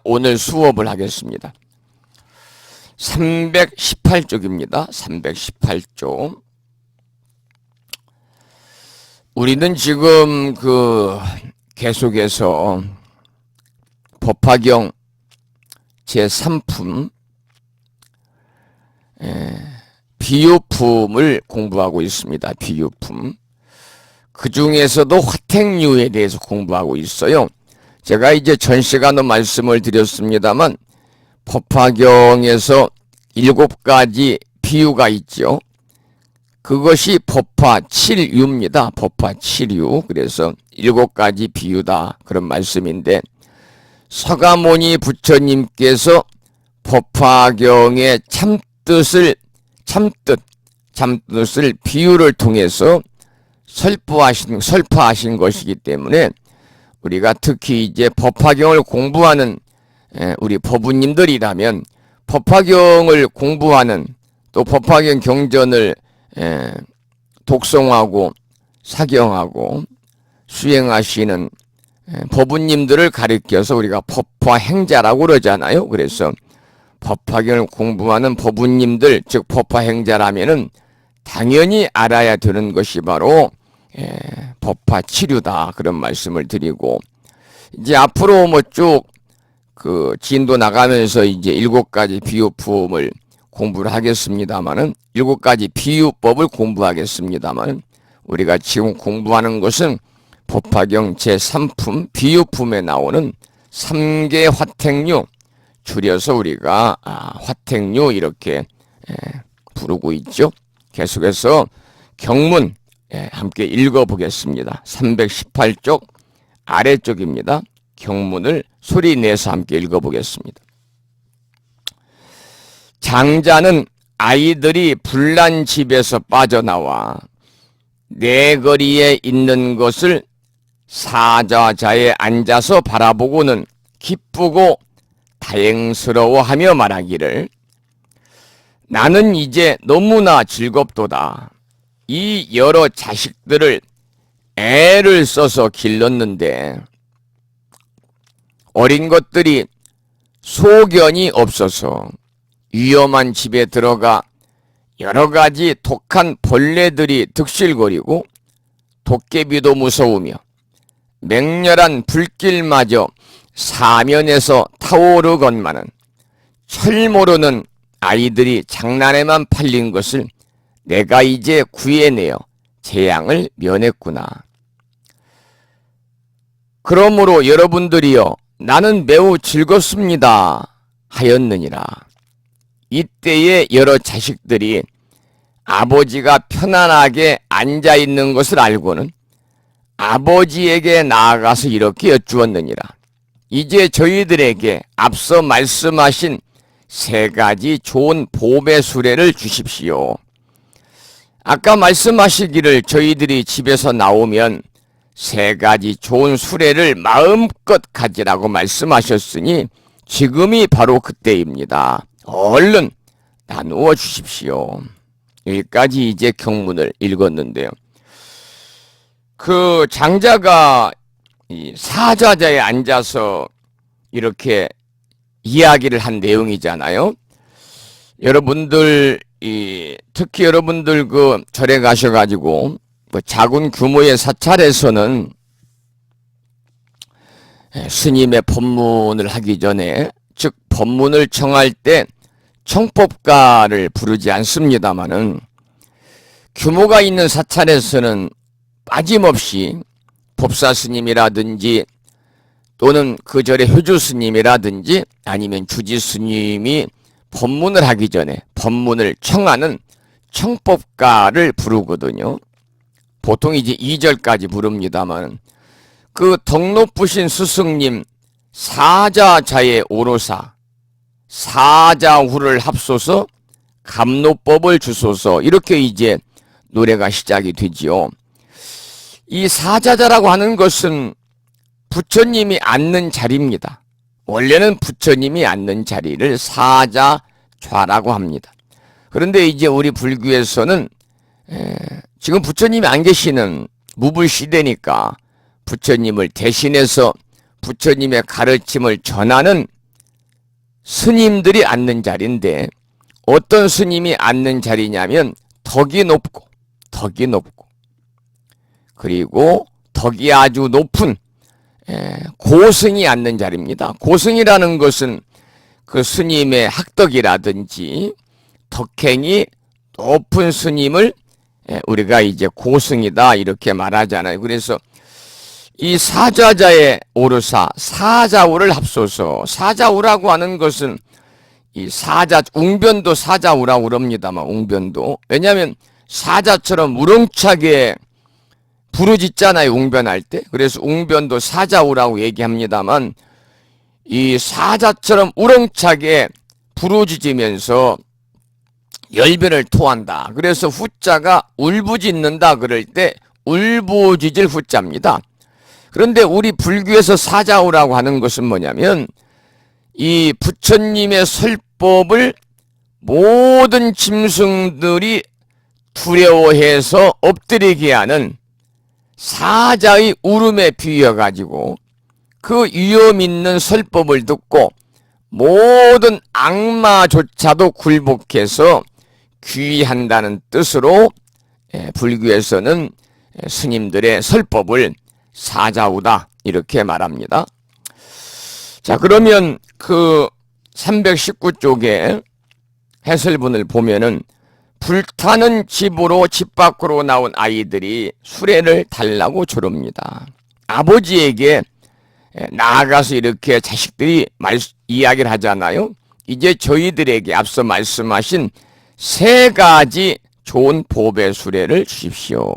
오늘 수업을 하겠습니다. 318쪽입니다. 318쪽. 우리는 지금 계속해서 법화경 제3품 비유품을 공부하고 있습니다. 비유품. 그 중에서도 화택류에 대해서 공부하고 있어요. 제가 이제 전 시간에 말씀을 드렸습니다만 법화경에서 7가지 비유가 있죠. 그것이 법화 7유입니다. 법화 7유. 그래서 7가지 비유다. 그런 말씀인데 서가모니 부처님께서 법화경의 참뜻을 비유를 통해서 설파하신 것이기 때문에 우리가 특히 이제 법화경을 공부하는 우리 법우님들이라면 법화경을 공부하는 또 법화경 경전을 독송하고 사경하고 수행하시는 법우님들을 가리켜서 우리가 법화행자라고 그러잖아요. 그래서 법화경을 공부하는 법우님들, 즉 법화행자라면은 당연히 알아야 되는 것이 바로 법화치류다. 그런 말씀을 드리고 이제 앞으로 쭉 진도 나가면서 이제 7가지 비유품을 공부를 하겠습니다만은 7가지 비유법을 공부하겠습니다만은 우리가 지금 공부하는 것은 법화경 제3품 비유품에 나오는 3개 화택류, 줄여서 우리가 화택류 이렇게 부르고 있죠. 계속해서 경문 함께 읽어보겠습니다. 318쪽 아래쪽입니다. 경문을 소리 내서 함께 읽어보겠습니다. 장자는 아이들이 불난 집에서 빠져나와 내거리에 있는 것을 사자자에 앉아서 바라보고는 기쁘고 다행스러워하며 말하기를 나는 이제 너무나 즐겁도다. 이 여러 자식들을 애를 써서 길렀는데 어린 것들이 소견이 없어서 위험한 집에 들어가 여러 가지 독한 벌레들이 득실거리고 도깨비도 무서우며 맹렬한 불길마저 사면에서 타오르건만은 철 모르는 아이들이 장난에만 팔린 것을 내가 이제 구해내어 재앙을 면했구나. 그러므로 여러분들이여 나는 매우 즐겁습니다 하였느니라. 이때에 여러 자식들이 아버지가 편안하게 앉아있는 것을 알고는 아버지에게 나아가서 이렇게 여쭈었느니라. 이제 저희들에게 앞서 말씀하신 3가지 좋은 보배 수레를 주십시오. 아까 말씀하시기를 저희들이 집에서 나오면 3가지 좋은 수레를 마음껏 가지라고 말씀하셨으니 지금이 바로 그때입니다. 얼른 나누어 주십시오. 여기까지 이제 경문을 읽었는데요. 그 장자가 이 사자자에 앉아서 이렇게 이야기를 한 내용이잖아요. 여러분들 특히 여러분들 절에 가셔가지고 작은 규모의 사찰에서는 스님의 법문을 하기 전에 즉 법문을 청할 때 청법가를 부르지 않습니다마는 규모가 있는 사찰에서는 빠짐없이 법사 스님이라든지 또는 그 절의 효주 스님이라든지 아니면 주지 스님이 법문을 하기 전에 법문을 청하는 청법가를 부르거든요. 보통 이제 2절까지 부릅니다만 그 덕 높으신 스승님 사자자의 오로사 사자후를 합소서 감노법을 주소서 이렇게 이제 노래가 시작이 되지요. 이 사자자라고 하는 것은 부처님이 앉는 자리입니다. 원래는 부처님이 앉는 자리를 사자좌라고 합니다. 그런데 이제 우리 불교에서는 지금 부처님이 안 계시는 무불시대니까 부처님을 대신해서 부처님의 가르침을 전하는 스님들이 앉는 자리인데 어떤 스님이 앉는 자리냐면 덕이 높고 그리고 덕이 아주 높은 고승이 앉는 자리입니다. 고승이라는 것은 그 스님의 학덕이라든지 덕행이 높은 스님을 우리가 이제 고승이다 이렇게 말하잖아요. 그래서 이 사자자의 오르사 사자우를 합소서. 사자우라고 하는 것은 이 사자 웅변도 사자우라고 그럽니다만 웅변도 왜냐하면 사자처럼 우렁차게 부르짖잖아요. 웅변할 때. 그래서 웅변도 사자우라고 얘기합니다만 이 사자처럼 우렁차게 부르짖으면서 열변을 토한다. 그래서 후자가 울부짖는다 그럴 때 울부짖을 후자입니다. 그런데 우리 불교에서 사자우라고 하는 것은 뭐냐면 이 부처님의 설법을 모든 짐승들이 두려워해서 엎드리게 하는 사자의 울음에 비유해가지고 그 위험 있는 설법을 듣고 모든 악마조차도 굴복해서 귀의한다는 뜻으로 불교에서는 스님들의 설법을 사자우다 이렇게 말합니다. 자, 그러면 그 319쪽에 해설문을 보면은 불타는 집으로 집 밖으로 나온 아이들이 수레를 달라고 조릅니다. 아버지에게 나아가서 이렇게 자식들이 이야기를 하잖아요. 이제 저희들에게 앞서 말씀하신 세 가지 좋은 보배 수레를 주십시오.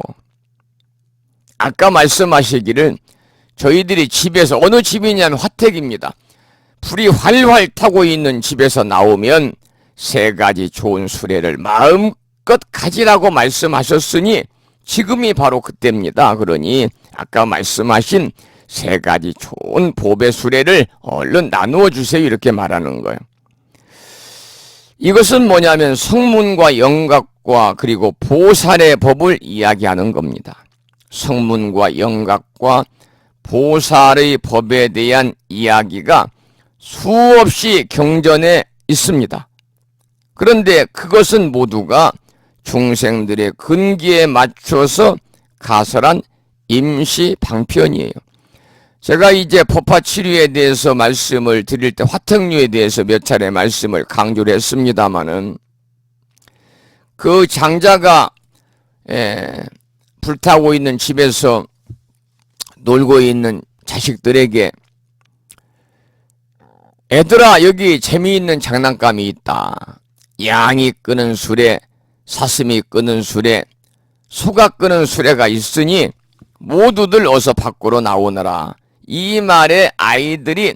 아까 말씀하시기를 저희들이 집에서 어느 집이냐면 화택입니다. 불이 활활 타고 있는 집에서 나오면 세 가지 좋은 수레를 마음껏 가지라고 말씀하셨으니 지금이 바로 그때입니다. 그러니 아까 말씀하신 세 가지 좋은 보배 수레를 얼른 나누어 주세요 이렇게 말하는 거예요. 이것은 뭐냐면 성문과 영각과 그리고 보살의 법을 이야기하는 겁니다. 성문과 영각과 보살의 법에 대한 이야기가 수없이 경전에 있습니다. 그런데 그것은 모두가 중생들의 근기에 맞춰서 가설한 임시 방편이에요. 제가 이제 법화치료에 대해서 말씀을 드릴 때 화택류에 대해서 몇 차례 말씀을 강조를 했습니다마는 그 장자가 불타고 있는 집에서 놀고 있는 자식들에게 애들아 여기 재미있는 장난감이 있다. 양이 끄는 수레, 사슴이 끄는 수레, 소가 끄는 수레가 있으니 모두들 어서 밖으로 나오너라. 이 말에 아이들이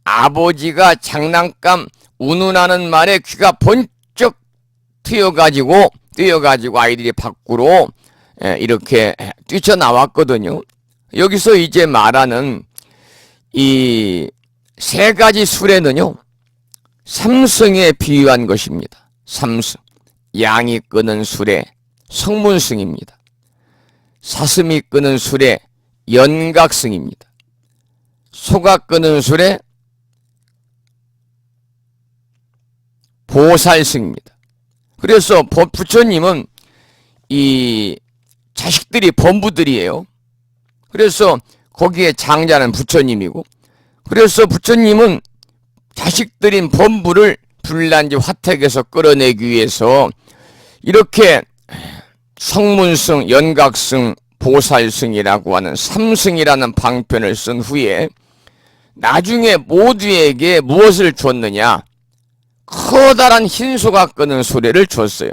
아버지가 장난감 운운하는 말에 귀가 번쩍 뛰어가지고 아이들이 밖으로 이렇게 뛰쳐나왔거든요. 여기서 이제 말하는 이 세 가지 수레는요, 삼승에 비유한 것입니다. 삼승. 양이 끄는 수레, 성문승입니다. 사슴이 끄는 수레, 연각승입니다. 소가 끄는 수레, 보살승입니다. 그래서 부처님은 이 자식들이 범부들이에요. 그래서 거기에 장자는 부처님이고, 그래서 부처님은 자식들인 범부를 불난지 화택에서 끌어내기 위해서 이렇게 성문승, 연각승, 보살승이라고 하는 삼승이라는 방편을 쓴 후에 나중에 모두에게 무엇을 줬느냐? 커다란 흰소가 끄는 수레를 줬어요.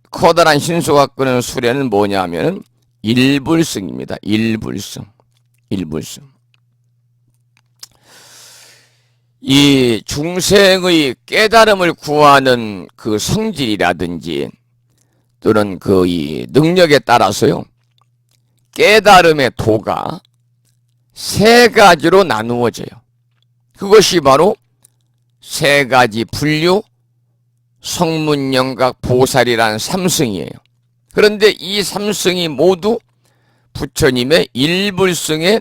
커다란 흰소가 끄는 수레는 뭐냐면 일불승입니다. 일불승. 이 중생의 깨달음을 구하는 그 성질이라든지 또는 그 이 능력에 따라서요, 깨달음의 도가 세 가지로 나누어져요. 그것이 바로 세 가지 분류, 성문, 영각, 보살이라는 삼승이에요. 그런데 이 삼승이 모두 부처님의 일불승에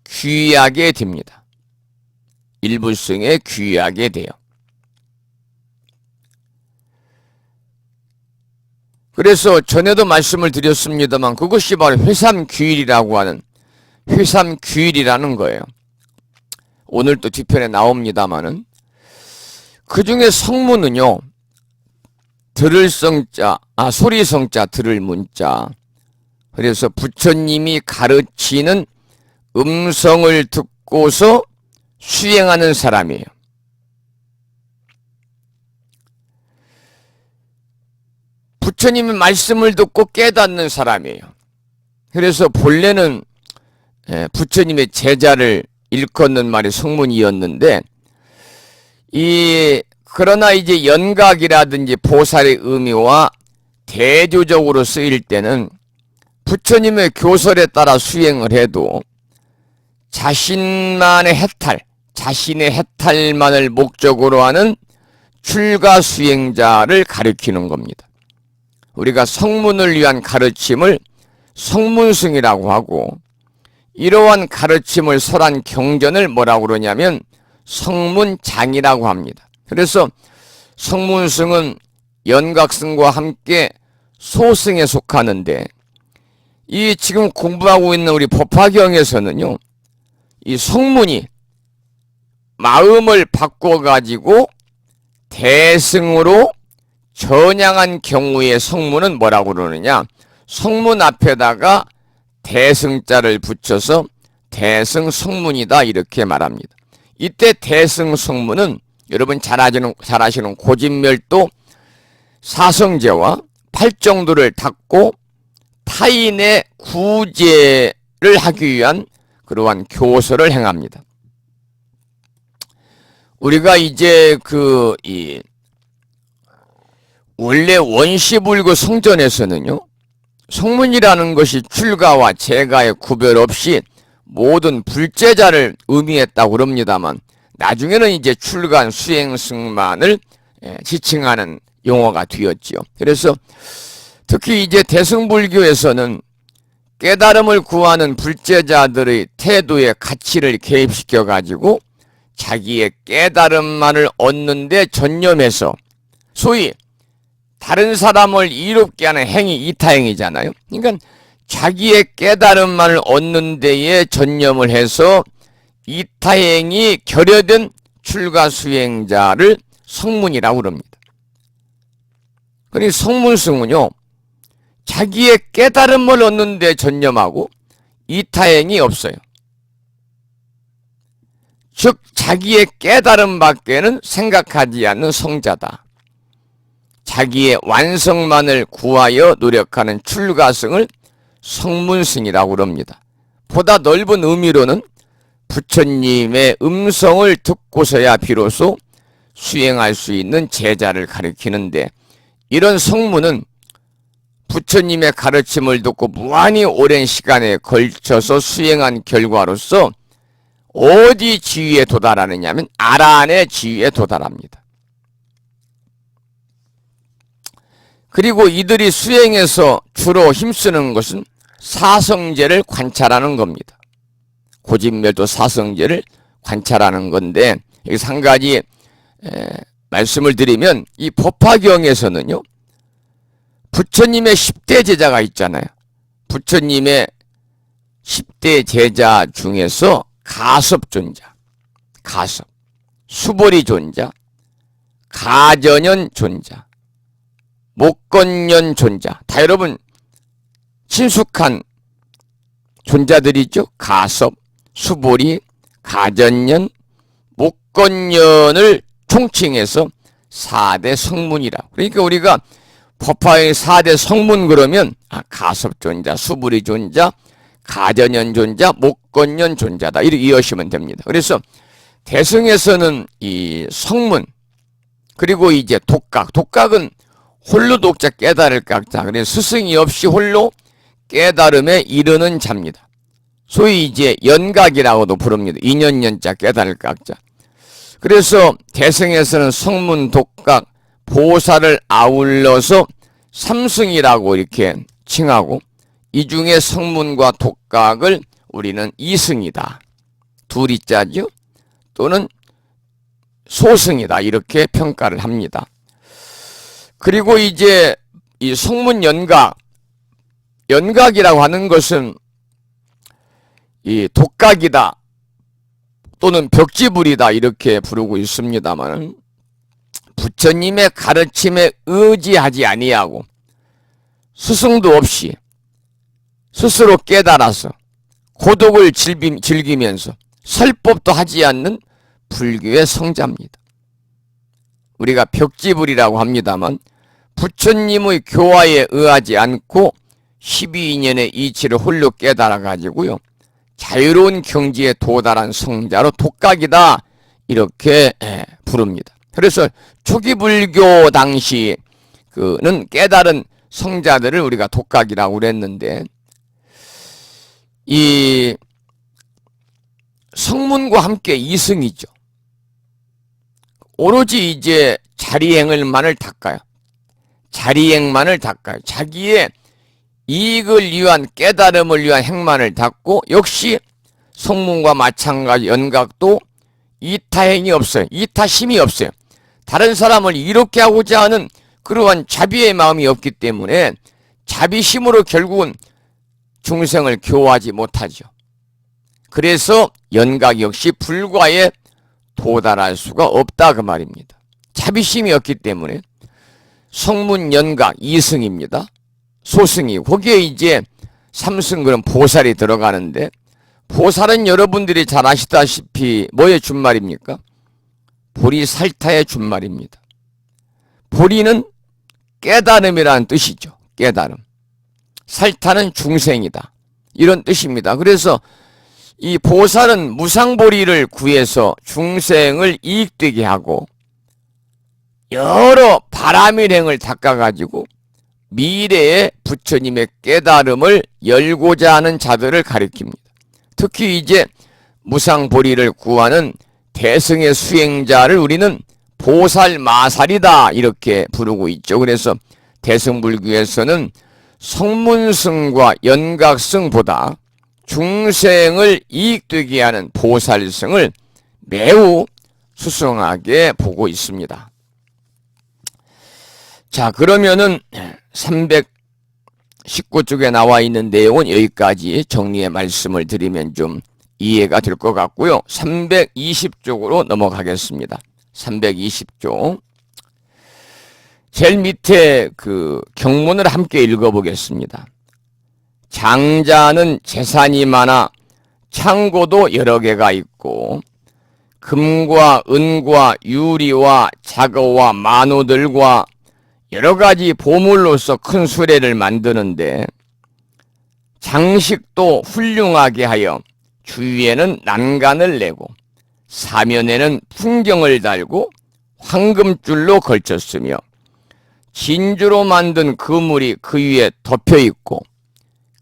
귀하게 됩니다. 일부승에 귀하게 돼요. 그래서 전에도 말씀을 드렸습니다만 그것이 바로 회삼귀일이라고 하는 회삼귀일이라는 거예요. 오늘 또 뒤편에 나옵니다마는 그 중에 성문은요, 들을 성자, 소리 성자, 들을 문자. 그래서 부처님이 가르치는 음성을 듣고서 수행하는 사람이에요. 부처님의 말씀을 듣고 깨닫는 사람이에요. 그래서 본래는 부처님의 제자를 일컫는 말이 성문이었는데, 그러나 이제 연각이라든지 보살의 의미와 대조적으로 쓰일 때는 부처님의 교설에 따라 수행을 해도 자신의 해탈만을 목적으로 하는 출가 수행자를 가리키는 겁니다. 우리가 성문을 위한 가르침을 성문승이라고 하고, 이러한 가르침을 설한 경전을 뭐라고 그러냐면 성문장이라고 합니다. 그래서 성문승은 연각승과 함께 소승에 속하는데, 이 지금 공부하고 있는 우리 법화경에서는요, 이 성문이 마음을 바꿔가지고 대승으로 전향한 경우의 성문은 뭐라고 그러느냐, 성문 앞에다가 대승자를 붙여서 대승성문이다 이렇게 말합니다. 이때 대승성문은 여러분 잘 아시는 고진멸도 사성제와 팔정도를 닦고 타인의 구제를 하기 위한 그러한 교설을 행합니다. 우리가 이제 원래 원시불교 성전에서는요, 성문이라는 것이 출가와 재가의 구별 없이 모든 불제자를 의미했다고 그럽니다만, 나중에는 이제 출가 수행승만을 지칭하는 용어가 되었지요. 그래서 특히 이제 대승불교에서는 깨달음을 구하는 불제자들의 태도의 가치를 개입시켜 가지고 자기의 깨달음만을 얻는 데 전념해서, 소위 다른 사람을 이롭게 하는 행위, 이타행이잖아요. 그러니까 자기의 깨달음만을 얻는 데에 전념을 해서 이타행이 결여된 출가 수행자를 성문이라고 그럽니다. 그러니 성문승은요, 자기의 깨달음을 얻는 데 전념하고 이타행이 없어요. 즉 자기의 깨달음 밖에는 생각하지 않는 성자다. 자기의 완성만을 구하여 노력하는 출가승을 성문승이라고 그럽니다. 보다 넓은 의미로는 부처님의 음성을 듣고서야 비로소 수행할 수 있는 제자를 가리키는데, 이런 성문은 부처님의 가르침을 듣고 무한히 오랜 시간에 걸쳐서 수행한 결과로서 어디 지위에 도달하느냐면 아라한의 지위에 도달합니다. 그리고 이들이 수행에서 주로 힘쓰는 것은 사성제를 관찰하는 겁니다. 고진멸도 사성제를 관찰하는 건데, 여기서 한 가지 말씀을 드리면, 이 법화경에서는요, 부처님의 10대 제자가 있잖아요. 부처님의 10대 제자 중에서 가섭존자, 수보리 존자, 가전현 존자, 목건년 존자, 다 여러분 친숙한 존자들이죠. 가섭, 수보리, 가전년, 목건년을 총칭해서 4대 성문이라고. 그러니까 우리가 법화의 4대 성문 그러면 가섭 존자, 수보리 존자, 가전현 존자, 목건년 존자다, 이렇게 이해하시면 됩니다. 그래서 대승에서는 이 성문, 그리고 이제 독각은 홀로 독자 깨달을 각자, 그래서 스승이 없이 홀로 깨달음에 이르는 자입니다. 소위 이제 연각이라고도 부릅니다. 인연연자 깨달을 각자. 그래서 대승에서는 성문, 독각, 보살을 아울러서 삼승이라고 이렇게 칭하고, 이 중에 성문과 독각을 우리는 이승이다, 둘이 짜죠. 또는 소승이다 이렇게 평가를 합니다. 그리고 이제 이 성문연각, 연각이라고 하는 것은 이 독각이다 또는 벽지불이다 이렇게 부르고 있습니다만, 부처님의 가르침에 의지하지 아니하고 스승도 없이 스스로 깨달아서 고독을 즐기면서 설법도 하지 않는 불교의 성자입니다. 우리가 벽지불이라고 합니다만, 부처님의 교화에 의하지 않고 12인연의 이치를 홀로 깨달아 가지고요 자유로운 경지에 도달한 성자로 독각이다 이렇게 부릅니다. 그래서 초기 불교 당시 그는 깨달은 성자들을 우리가 독각이라고 그랬는데, 이 성문과 함께 이승이죠. 오로지 이제 자리행을만을 닦아요. 자리행만을 닦아요. 자기의 이익을 위한, 깨달음을 위한 행만을 닦고, 역시 성문과 마찬가지 연각도 이타행이 없어요. 이타심이 없어요. 다른 사람을 이롭게 하고자 하는 그러한 자비의 마음이 없기 때문에 자비심으로 결국은 중생을 교화하지 못하죠. 그래서 연각 역시 불과에 도달할 수가 없다 그 말입니다. 자비심이 없기 때문에 성문 연각 2승입니다. 소승이 거기에 이제 3승 그런 보살이 들어가는데, 보살은 여러분들이 잘 아시다시피 뭐의 준말입니까? 보리살타의 준말입니다. 보리는 깨달음이라는 뜻이죠. 깨달음. 살타는 중생이다 이런 뜻입니다. 그래서 이 보살은 무상보리를 구해서 중생을 이익되게 하고 여러 바람일행을 닦아가지고 미래의 부처님의 깨달음을 열고자 하는 자들을 가리킵니다. 특히 이제 무상보리를 구하는 대승의 수행자를 우리는 보살마살이다 이렇게 부르고 있죠. 그래서 대승불교에서는 성문승과 연각승보다 중생을 이익되게 하는 보살승을 매우 수승하게 보고 있습니다. 자, 그러면은 319쪽에 나와 있는 내용은 여기까지 정리의 말씀을 드리면 좀 이해가 될 것 같고요. 320쪽으로 넘어가겠습니다. 320쪽. 제일 밑에 그 경문을 함께 읽어보겠습니다. 장자는 재산이 많아 창고도 여러 개가 있고 금과 은과 유리와 자거와 만호들과 여러 가지 보물로서 큰 수레를 만드는데, 장식도 훌륭하게 하여 주위에는 난간을 내고 사면에는 풍경을 달고 황금줄로 걸쳤으며 진주로 만든 그물이 그 위에 덮여 있고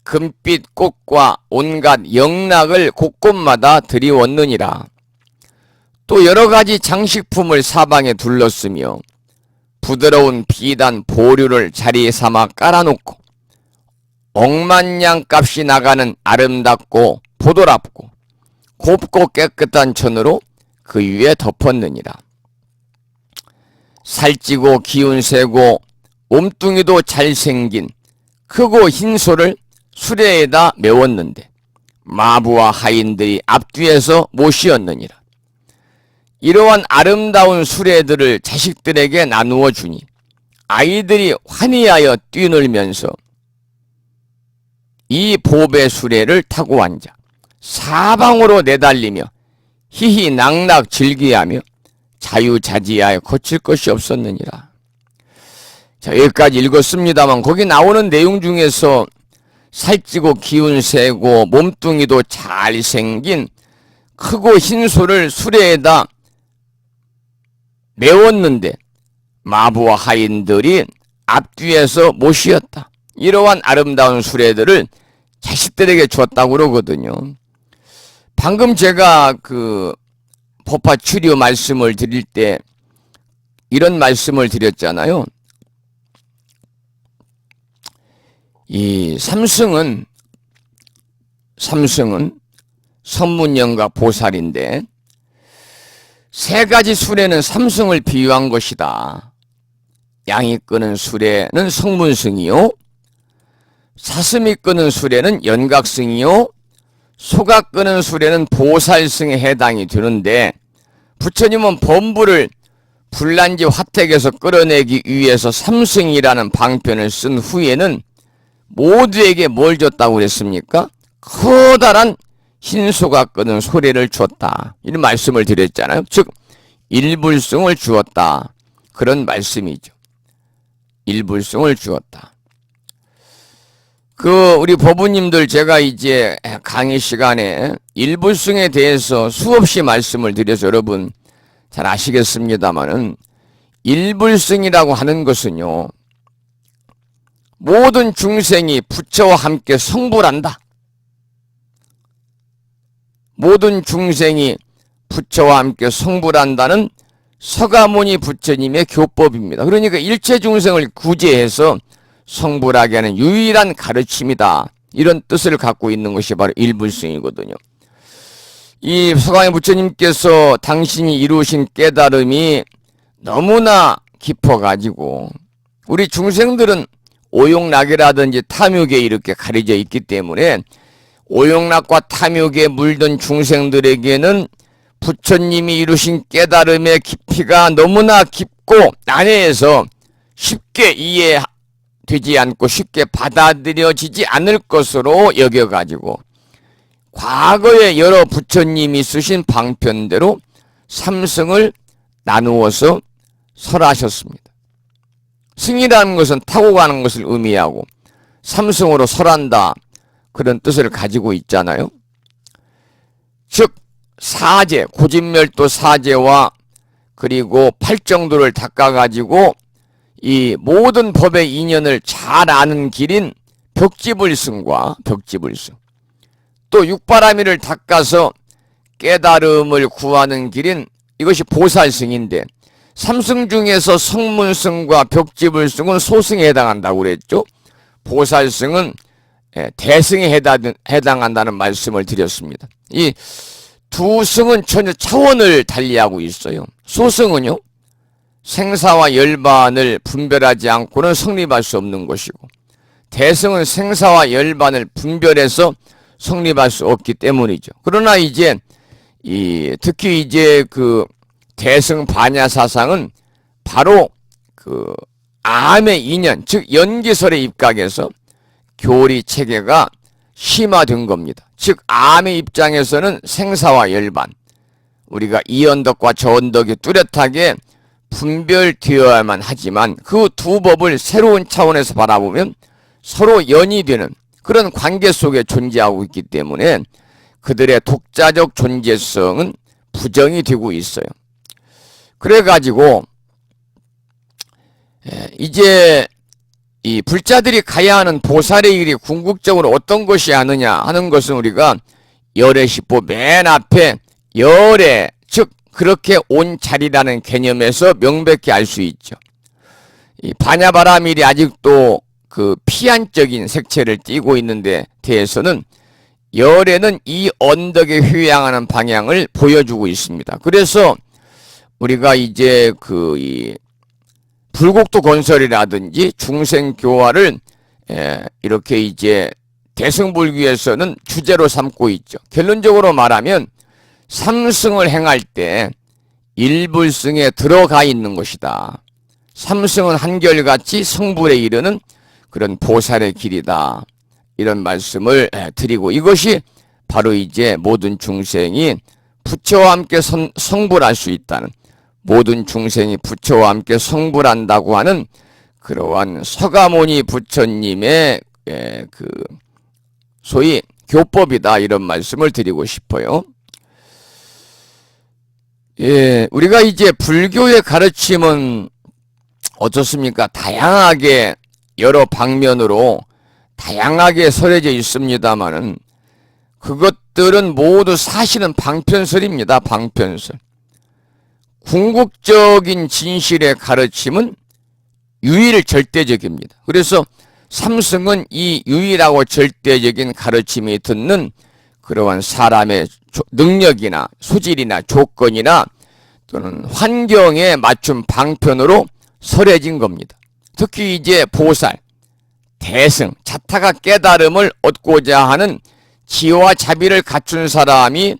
금빛 꽃과 온갖 영락을 곳곳마다 들이웠느니라. 또 여러 가지 장식품을 사방에 둘렀으며 부드러운 비단 보류를 자리에 삼아 깔아놓고 억만냥 값이 나가는 아름답고 보도랍고 곱고 깨끗한 천으로 그 위에 덮었느니라. 살찌고 기운세고 몸뚱이도 잘생긴 크고 흰 소를 수레에다 메웠는데 마부와 하인들이 앞뒤에서 모시었느니라. 이러한 아름다운 수레들을 자식들에게 나누어 주니 아이들이 환희하여 뛰놀면서 이 보배 수레를 타고 앉아 사방으로 내달리며 희희낙낙 즐기하며 자유자지하여 거칠 것이 없었느니라. 자, 여기까지 읽었습니다만 거기 나오는 내용 중에서 살찌고 기운세고 몸뚱이도 잘생긴 크고 흰 소를 수레에다 메웠는데 마부와 하인들이 앞뒤에서 모시었다. 이러한 아름다운 수레들을 자식들에게 줬다고 그러거든요. 방금 제가 그 법화추류 말씀을 드릴 때 이런 말씀을 드렸잖아요. 이 삼승은 선문연각 보살인데 세 가지 수레는 삼승을 비유한 것이다. 양이 끄는 수레는 성문승이요, 사슴이 끄는 수레는 연각승이요, 소가 끄는 수레는 보살승에 해당이 되는데, 부처님은 범부를 불난지 화택에서 끌어내기 위해서 삼승이라는 방편을 쓴 후에는 모두에게 뭘 줬다고 그랬습니까? 커다란 흰소가 끄는 소리를 주었다, 이런 말씀을 드렸잖아요. 즉 일불승을 주었다, 그런 말씀이죠. 일불승을 주었다. 우리 법부님들, 제가 이제 강의 시간에 일불승에 대해서 수없이 말씀을 드려서 여러분 잘 아시겠습니다만은, 일불승이라고 하는 것은요, 모든 중생이 부처와 함께 성불한다. 모든 중생이 부처와 함께 성불한다는 서가모니 부처님의 교법입니다. 그러니까 일체 중생을 구제해서 성불하게 하는 유일한 가르침이다, 이런 뜻을 갖고 있는 것이 바로 일불승이거든요. 이 서가모니 부처님께서 당신이 이루신 깨달음이 너무나 깊어가지고 우리 중생들은 오용락이라든지 탐욕에 이렇게 가려져 있기 때문에 오용락과 탐욕에 물든 중생들에게는 부처님이 이루신 깨달음의 깊이가 너무나 깊고 난해해서 쉽게 이해되지 않고 쉽게 받아들여지지 않을 것으로 여겨가지고 과거에 여러 부처님이 쓰신 방편대로 삼승을 나누어서 설하셨습니다. 승이라는 것은 타고 가는 것을 의미하고 삼승으로 설한다, 그런 뜻을 가지고 있잖아요. 즉 사제, 고진멸도 사제와 그리고 팔정도를 닦아가지고 이 모든 법의 인연을 잘 아는 길인 벽지불승과 벽지불승, 또 육바라밀을 닦아서 깨달음을 구하는 길인 이것이 보살승인데, 삼승 중에서 성문승과 벽지불승은 소승에 해당한다고 그랬죠. 보살승은 대승에 해당한다는 말씀을 드렸습니다. 이 두 승은 전혀 차원을 달리하고 있어요. 소승은요, 생사와 열반을 분별하지 않고는 성립할 수 없는 것이고, 대승은 생사와 열반을 분별해서 성립할 수 없기 때문이죠. 그러나 이제 특히 이제 대승 반야 사상은 바로 암의 인연, 즉 연기설에 입각해서 교리 체계가 심화된 겁니다. 즉 암의 입장에서는 생사와 열반, 우리가 이 언덕과 저 언덕이 뚜렷하게 분별되어야만 하지만 그 두 법을 새로운 차원에서 바라보면 서로 연이 되는 그런 관계 속에 존재하고 있기 때문에 그들의 독자적 존재성은 부정이 되고 있어요. 그래가지고 이제 이 불자들이 가야 하는 보살의 길이 궁극적으로 어떤 것이 하느냐 하는 것은 우리가 열의 십보 맨 앞에 열의, 즉 그렇게 온 자리라는 개념에서 명백히 알 수 있죠. 이 반야바라밀이 아직도 피안적인 색채를 띠고 있는데 대해서는 열에는 이 언덕에 휴양하는 방향을 보여주고 있습니다. 그래서 우리가 이제 이 불국토 건설이라든지 중생교화를 이렇게 이제 대승불교에서는 주제로 삼고 있죠. 결론적으로 말하면 삼승을 행할 때 일불승에 들어가 있는 것이다. 삼승은 한결같이 성불에 이르는 그런 보살의 길이다, 이런 말씀을 드리고, 이것이 바로 이제 모든 중생이 부처와 함께 성불할 수 있다는, 모든 중생이 부처와 함께 성불한다고 하는 그러한 서가모니 부처님의 소위 교법이다, 이런 말씀을 드리고 싶어요. 우리가 이제 불교의 가르침은 어떻습니까? 다양하게 여러 방면으로 다양하게 설해져 있습니다만은 그것들은 모두 사실은 방편설입니다. 방편설. 궁극적인 진실의 가르침은 유일 절대적입니다. 그래서 삼승은 이 유일하고 절대적인 가르침이 듣는 그러한 사람의 능력이나 소질이나 조건이나 또는 환경에 맞춘 방편으로 설해진 겁니다. 특히 이제 보살, 대승, 자타가 깨달음을 얻고자 하는 지혜와 자비를 갖춘 사람이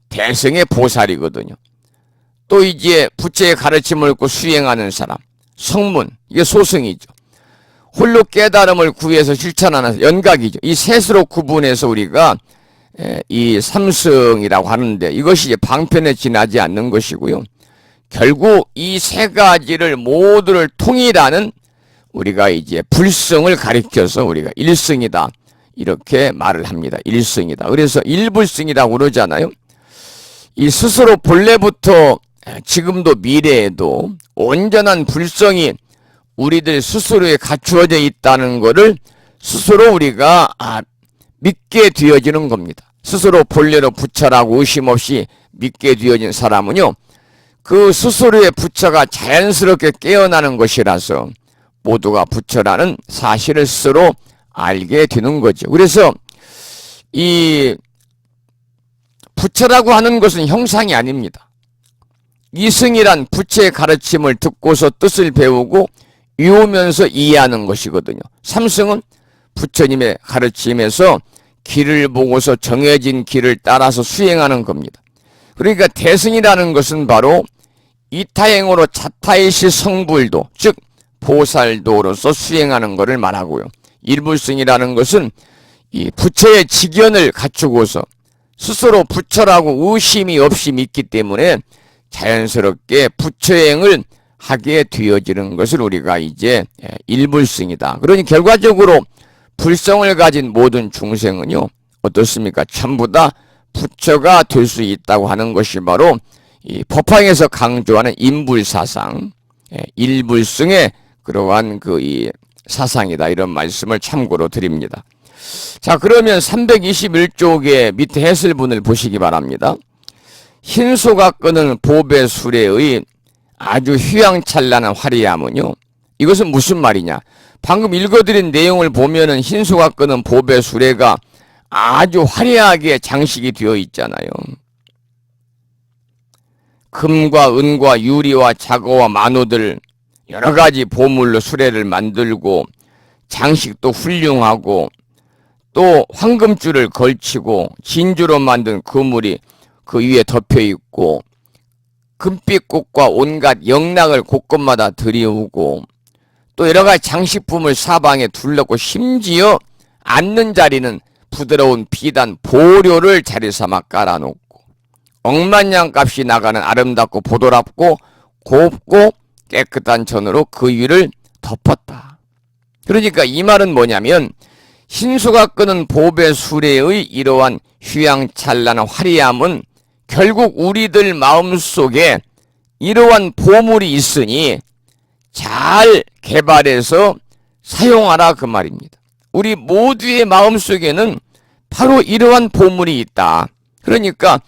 대승의 보살이거든요. 또 이제 부처의 가르침을 얻고 수행하는 사람, 성문, 이게 소승이죠. 홀로 깨달음을 구해서 실천하는 연각이죠. 이 셋으로 구분해서 우리가 이 삼승이라고 하는데, 이것이 이제 방편에 지나지 않는 것이고요. 결국 이 세 가지를 모두를 통일하는 우리가 이제 불승을 가리켜서 우리가 일승이다, 이렇게 말을 합니다. 일승이다. 그래서 일불승이라고 그러잖아요. 이 스스로 본래부터 지금도 미래에도 온전한 불성이 우리들 스스로에 갖추어져 있다는 것을 스스로 우리가 믿게 되어지는 겁니다. 스스로 본래로 부처라고 의심 없이 믿게 되어진 사람은요, 그 스스로의 부처가 자연스럽게 깨어나는 것이라서 모두가 부처라는 사실을 스스로 알게 되는 거죠. 그래서 이 부처라고 하는 것은 형상이 아닙니다. 이승이란 부처의 가르침을 듣고서 뜻을 배우고 외우면서 이해하는 것이거든요. 삼승은 부처님의 가르침에서 길을 보고서 정해진 길을 따라서 수행하는 겁니다. 그러니까 대승이라는 것은 바로 이타행으로 자타이시 성불도, 즉 보살도로서 수행하는 것을 말하고요. 일불승이라는 것은 이 부처의 직견을 갖추고서 스스로 부처라고 의심이 없이 믿기 때문에 자연스럽게 부처행을 하게 되어지는 것을 우리가 이제 일불승이다. 그러니 결과적으로 불성을 가진 모든 중생은요, 어떻습니까? 전부 다 부처가 될 수 있다고 하는 것이 바로 이 법화에서 강조하는 인불사상, 일불승의 그러한 이 사상이다, 이런 말씀을 참고로 드립니다. 자, 그러면 321쪽의 밑에 해설문을 보시기 바랍니다. 흰소가 끄는 보배 수레의 아주 휘황찬란한 화려함은요, 이것은 무슨 말이냐? 방금 읽어드린 내용을 보면은 흰소가 끄는 보배 수레가 아주 화려하게 장식이 되어 있잖아요. 금과 은과 유리와 자거와 만호들 여러 가지 보물로 수레를 만들고 장식도 훌륭하고 또 황금줄을 걸치고 진주로 만든 그물이 그 위에 덮여 있고 금빛꽃과 온갖 영락을 곳곳마다 들이우고 또 여러 가지 장식품을 사방에 둘렀고 심지어 앉는 자리는 부드러운 비단 보료를 자리 삼아 깔아놓고 억만냥 값이 나가는 아름답고 보드랍고 곱고 깨끗한 천으로 그 위를 덮었다. 그러니까 이 말은 뭐냐면 흰수가 끄는 보배 수레의 이러한 휘황찬란한 화려함은 결국 우리들 마음속에 이러한 보물이 있으니 잘 개발해서 사용하라, 그 말입니다. 우리 모두의 마음속에는 바로 이러한 보물이 있다. 그러니까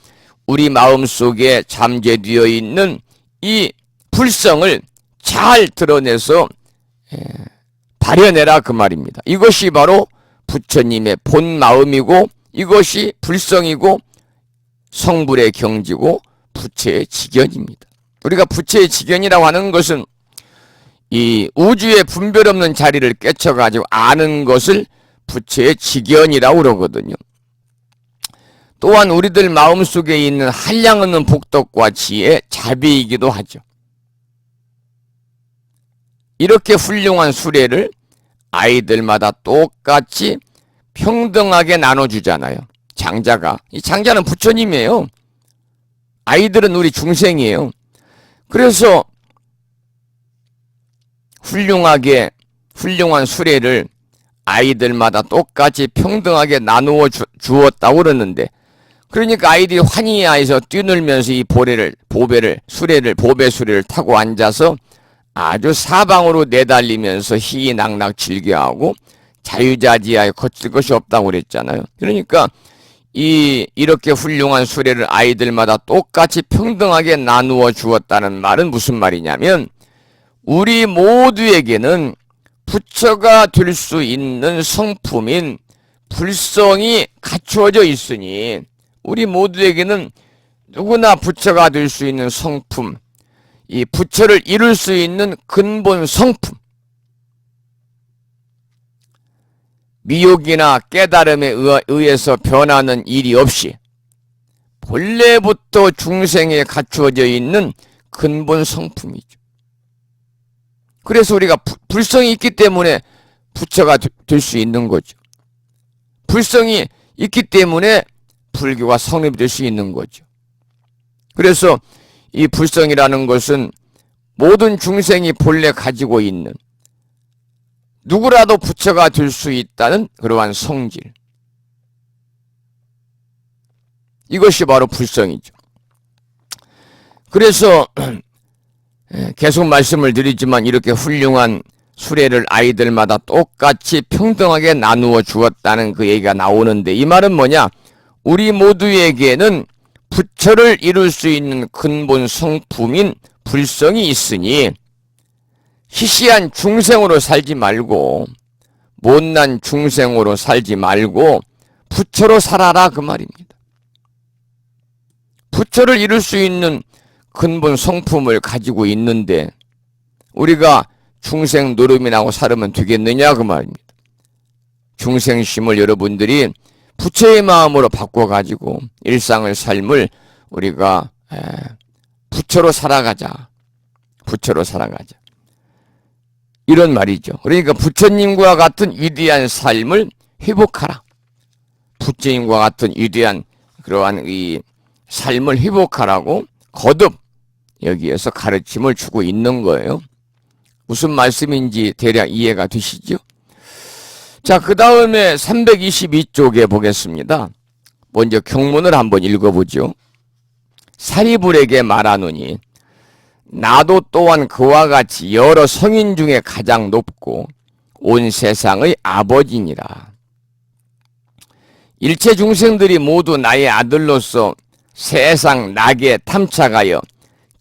우리 마음속에 잠재되어 있는 이 불성을 잘 드러내서 발현해라, 그 말입니다. 이것이 바로 부처님의 본 마음이고 이것이 불성이고 성불의 경지고 부처의 직견입니다. 우리가 부처의 직견이라고 하는 것은 이 우주의 분별 없는 자리를 깨쳐가지고 아는 것을 부처의 직견이라고 그러거든요. 또한 우리들 마음속에 있는 한량없는 복덕과 지혜, 자비이기도 하죠. 이렇게 훌륭한 수레를 아이들마다 똑같이 평등하게 나눠주잖아요. 장자가. 이 장자는 부처님이에요. 아이들은 우리 중생이에요. 그래서 훌륭한 수레를 아이들마다 똑같이 평등하게 나누어 주었다고 그러는데, 그러니까 아이들이 환희해서 뛰놀면서 이 보배 수레를 타고 앉아서 아주 사방으로 내달리면서 희희낙낙 즐겨하고 자유자재하여 거칠 것이 없다고 그랬잖아요. 그러니까 이렇게 훌륭한 수레를 아이들마다 똑같이 평등하게 나누어 주었다는 말은 무슨 말이냐면 우리 모두에게는 부처가 될 수 있는 성품인 불성이 갖추어져 있으니 우리 모두에게는 누구나 부처가 될 수 있는 성품, 이 부처를 이룰 수 있는 근본 성품, 미혹이나 깨달음에 의해서 변하는 일이 없이 본래부터 중생에 갖추어져 있는 근본 성품이죠. 그래서 우리가 불성이 있기 때문에 부처가 될 수 있는 거죠. 불성이 있기 때문에 불교가 성립될 수 있는 거죠. 그래서 이 불성이라는 것은 모든 중생이 본래 가지고 있는, 누구라도 부처가 될 수 있다는 그러한 성질, 이것이 바로 불성이죠. 그래서 계속 말씀을 드리지만 이렇게 훌륭한 수레를 아이들마다 똑같이 평등하게 나누어 주었다는 그 얘기가 나오는데, 이 말은 뭐냐? 우리 모두에게는 부처를 이룰 수 있는 근본 성품인 불성이 있으니 희시한 중생으로 살지 말고, 못난 중생으로 살지 말고 부처로 살아라, 그 말입니다. 부처를 이룰 수 있는 근본 성품을 가지고 있는데 우리가 중생 노름이라고 살으면 되겠느냐, 그 말입니다. 중생심을 여러분들이 부처의 마음으로 바꿔가지고 일상을 삶을 우리가 부처로 살아가자. 부처로 살아가자. 이런 말이죠. 그러니까 부처님과 같은 위대한 삶을 회복하라. 부처님과 같은 위대한 그러한 이 삶을 회복하라고 거듭 여기에서 가르침을 주고 있는 거예요. 무슨 말씀인지 대략 이해가 되시죠? 자, 그 다음에 322쪽에 보겠습니다. 먼저 경문을 한번 읽어보죠. 사리불에게 말하노니 나도 또한 그와 같이 여러 성인 중에 가장 높고 온 세상의 아버지니라. 일체 중생들이 모두 나의 아들로서 세상 낙에 탐착하여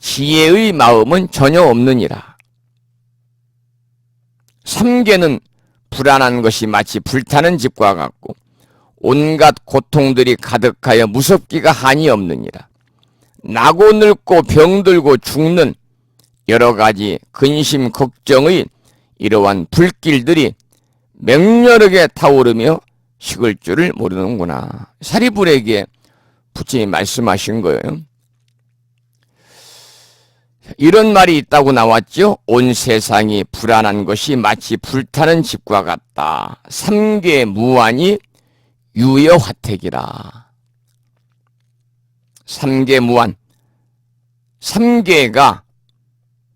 지혜의 마음은 전혀 없느니라. 삼계는 불안한 것이 마치 불타는 집과 같고 온갖 고통들이 가득하여 무섭기가 한이 없느니라. 나고 늙고 병들고 죽는 여러 가지 근심 걱정의 이러한 불길들이 맹렬하게 타오르며 식을 줄을 모르는구나. 사리불에게 부처님이 말씀하신 거예요. 이런 말이 있다고 나왔죠. 온 세상이 불안한 것이 마치 불타는 집과 같다. 삼계 무안이 유여화택이라. 삼계 무안. 삼계가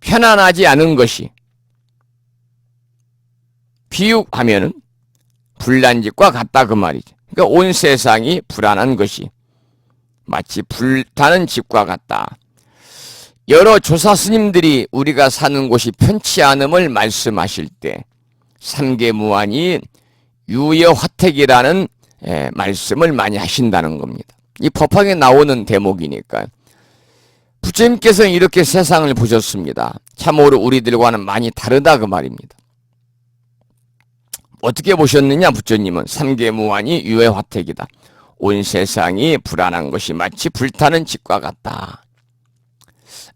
편안하지 않은 것이 비유하면은 불난 집과 같다, 그 말이죠. 그러니까 온 세상이 불안한 것이 마치 불타는 집과 같다. 여러 조사 스님들이 우리가 사는 곳이 편치 않음을 말씀하실 때 삼계무안이 유여화택이라는 말씀을 많이 하신다는 겁니다. 이 법화에 나오는 대목이니까. 부처님께서는 이렇게 세상을 보셨습니다. 참으로 우리들과는 많이 다르다, 그 말입니다. 어떻게 보셨느냐? 부처님은 삼계무안이 유여화택이다. 온 세상이 불안한 것이 마치 불타는 집과 같다.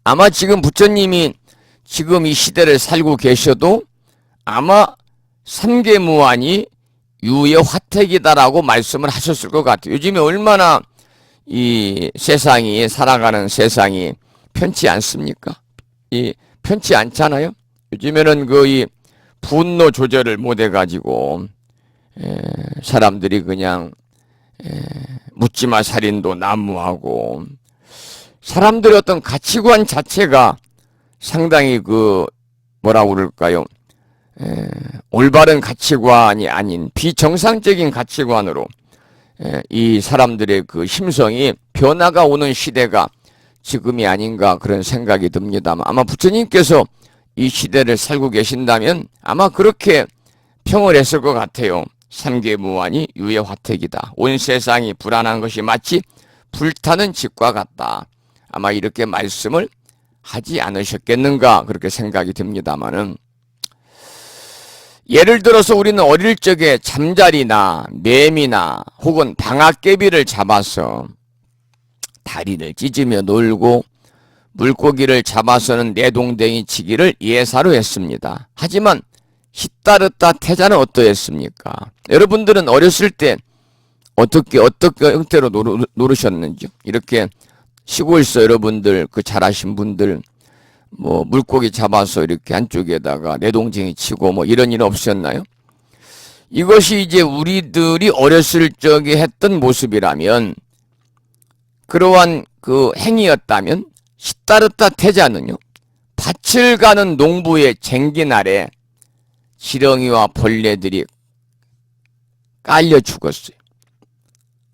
아마 지금 부처님이 지금 이 시대를 살고 계셔도 아마 삼계무안이 유여화택이다라고 말씀을 하셨을 것 같아요. 요즘에 얼마나 이 세상이, 살아가는 세상이 편치 않습니까? 편치 않잖아요? 요즘에는 거의 분노 조절을 못해가지고 사람들이 그냥 묻지마 살인도 난무하고, 사람들의 어떤 가치관 자체가 상당히 뭐라고 그럴까요? 올바른 가치관이 아닌 비정상적인 가치관으로 이 사람들의 그 심성이 변화가 오는 시대가 지금이 아닌가 그런 생각이 듭니다만, 아마 부처님께서 이 시대를 살고 계신다면 아마 그렇게 평을 했을 것 같아요. 삼계무안이 유여화택이다. 온 세상이 불안한 것이 마치 불타는 집과 같다. 아마 이렇게 말씀을 하지 않으셨겠는가 그렇게 생각이 듭니다마는, 예를 들어서 우리는 어릴 적에 잠자리나 매미나 혹은 방앗개비를 잡아서 다리를 찢으며 놀고 물고기를 잡아서는 내동댕이 치기를 예사로 했습니다. 하지만 시타르타 태자는 어떠했습니까? 여러분들은 어렸을 때 어떻게 형태로 노르셨는지요? 이렇게 시골에서 여러분들 그 잘하신 분들 뭐 물고기 잡아서 이렇게 한쪽에다가 내동댕이 치고 뭐 이런 일 없었나요? 이것이 이제 우리들이 어렸을 적에 했던 모습이라면, 그러한 그 행위였다면 시타르타 태자는요, 밭을 가는 농부의 쟁긴 아래 지렁이와 벌레들이 깔려 죽었어요.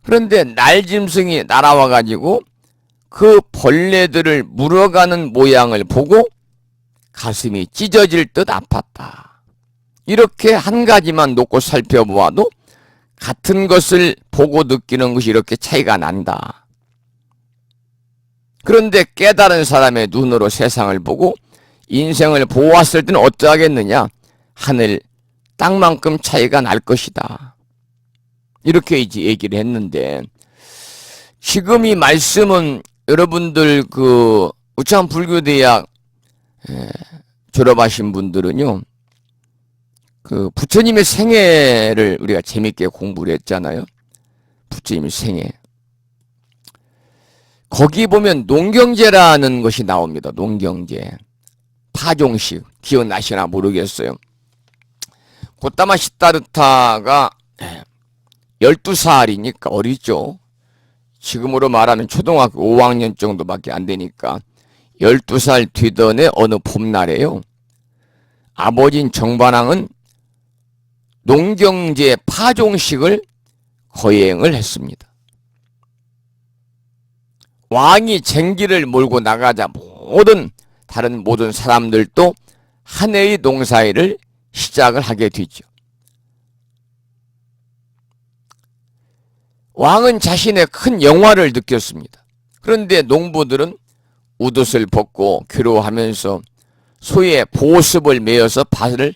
그런데 날짐승이 날아와 가지고 그 벌레들을 물어가는 모양을 보고 가슴이 찢어질 듯 아팠다. 이렇게 한 가지만 놓고 살펴보아도 같은 것을 보고 느끼는 것이 이렇게 차이가 난다. 그런데 깨달은 사람의 눈으로 세상을 보고 인생을 보았을 때는 어떠하겠느냐? 하늘 땅만큼 차이가 날 것이다. 이렇게 이제 얘기를 했는데, 지금 이 말씀은 여러분들 그 우창 불교대학 졸업하신 분들은요, 그 부처님의 생애를 우리가 재밌게 공부를 했잖아요. 부처님의 생애. 거기 보면 농경제라는 것이 나옵니다. 농경제. 파종식. 기억나시나 모르겠어요. 고타마 시타르타가 12살이니까 어리죠. 지금으로 말하면 초등학교 5학년 정도밖에 안 되니까 12살 뒤던의 어느 봄날에요, 아버지인 정반왕은 농경제 파종식을 거행을 했습니다. 왕이 쟁기를 몰고 나가자 다른 모든 사람들도 한 해의 농사일을 시작을 하게 되죠. 왕은 자신의 큰 영화를 느꼈습니다. 그런데 농부들은 웃옷을 벗고 괴로워하면서 소의 보습을 메어서 밭을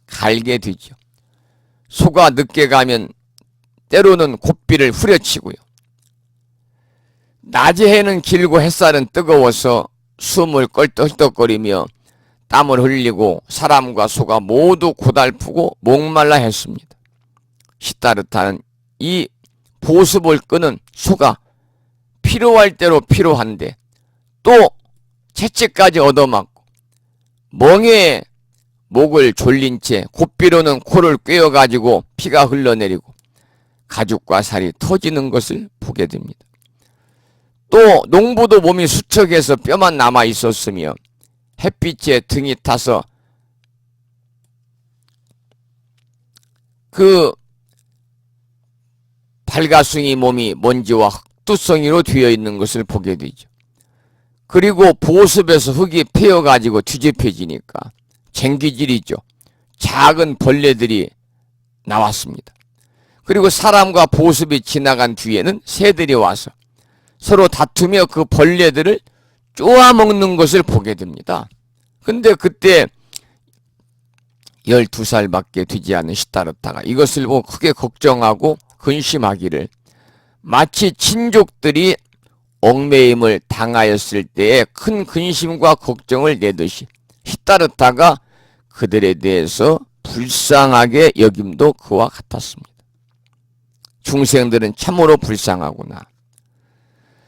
갈게 되죠. 소가 늦게 가면 때로는 고삐를 후려치고요. 낮에는 길고 햇살은 뜨거워서 숨을 껄떡거리며 땀을 흘리고 사람과 소가 모두 고달프고 목말라 했습니다. 시타르타는 이 보습을 끄는 소가 필요할 대로 필요한데 또 채찍까지 얻어맞고 멍에 목을 졸린 채 고삐로는 코를 꿰어가지고 피가 흘러내리고 가죽과 살이 터지는 것을 보게 됩니다. 또 농부도 몸이 수척해서 뼈만 남아 있었으며 햇빛에 등이 타서 그 발가숭이 몸이 먼지와 흙두성이로 되어 있는 것을 보게 되죠. 그리고 보습에서 흙이 패여가지고 뒤집혀지니까 쟁기질이죠. 작은 벌레들이 나왔습니다. 그리고 사람과 보습이 지나간 뒤에는 새들이 와서 서로 다투며 그 벌레들을 쪼아먹는 것을 보게 됩니다. 근데 그때 12살밖에 되지 않은 시타르타가 이것을 보고 크게 걱정하고 근심하기를, 마치 친족들이 얽매임을 당하였을 때에 큰 근심과 걱정을 내듯이 시타르타가 그들에 대해서 불쌍하게 여김도 그와 같았습니다. 중생들은 참으로 불쌍하구나.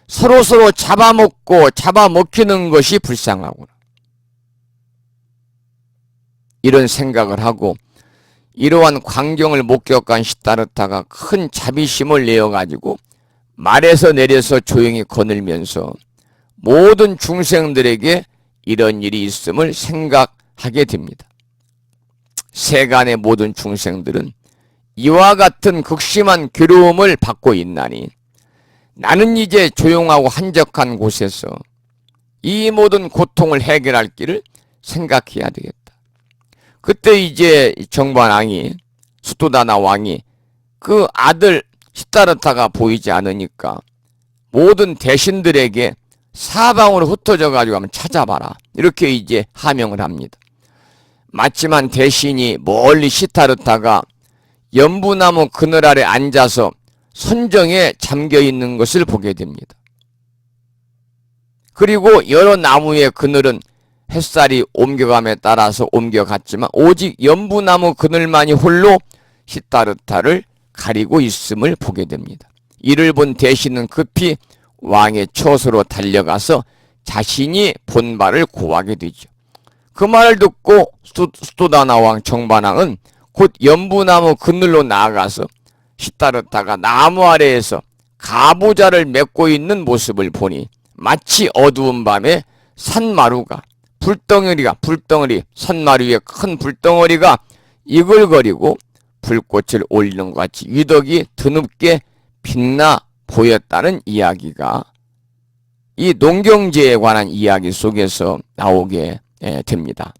서로서로 잡아먹고 잡아먹히는 것이 불쌍하구나. 이런 생각을 하고 이러한 광경을 목격한 시타르타가 큰 자비심을 내어가지고 말에서 내려서 조용히 거늘면서 모든 중생들에게 이런 일이 있음을 생각하게 됩니다. 세간의 모든 중생들은 이와 같은 극심한 괴로움을 받고 있나니 나는 이제 조용하고 한적한 곳에서 이 모든 고통을 해결할 길을 생각해야 되겠다. 그때 이제 정반왕이, 수토다나 왕이 그 아들 시타르타가 보이지 않으니까 모든 대신들에게 사방으로 흩어져 가지고 한번 찾아봐라, 이렇게 이제 하명을 합니다. 마침만 대신이 멀리 시타르타가 연부나무 그늘 아래 앉아서 선정에 잠겨 있는 것을 보게 됩니다. 그리고 여러 나무의 그늘은 햇살이 옮겨감에 따라서 옮겨갔지만 오직 연부나무 그늘만이 홀로 시타르타를 가리고 있음을 보게 됩니다. 이를 본 대신은 급히 왕의 처소로 달려가서 자신이 본 바를 고하게 되죠. 그 말을 듣고 수도다나 왕 정반왕은 곧 연부나무 그늘로 나아가서 시타르타가 나무 아래에서 가부좌를 맺고 있는 모습을 보니 마치 어두운 밤에 산마루가 산마루 위에 큰 불덩어리가 이글거리고 불꽃을 올리는 것 같이 유덕이 드뭅게 빛나 보였다는 이야기가 이 농경제에 관한 이야기 속에서 나오게 됩니다.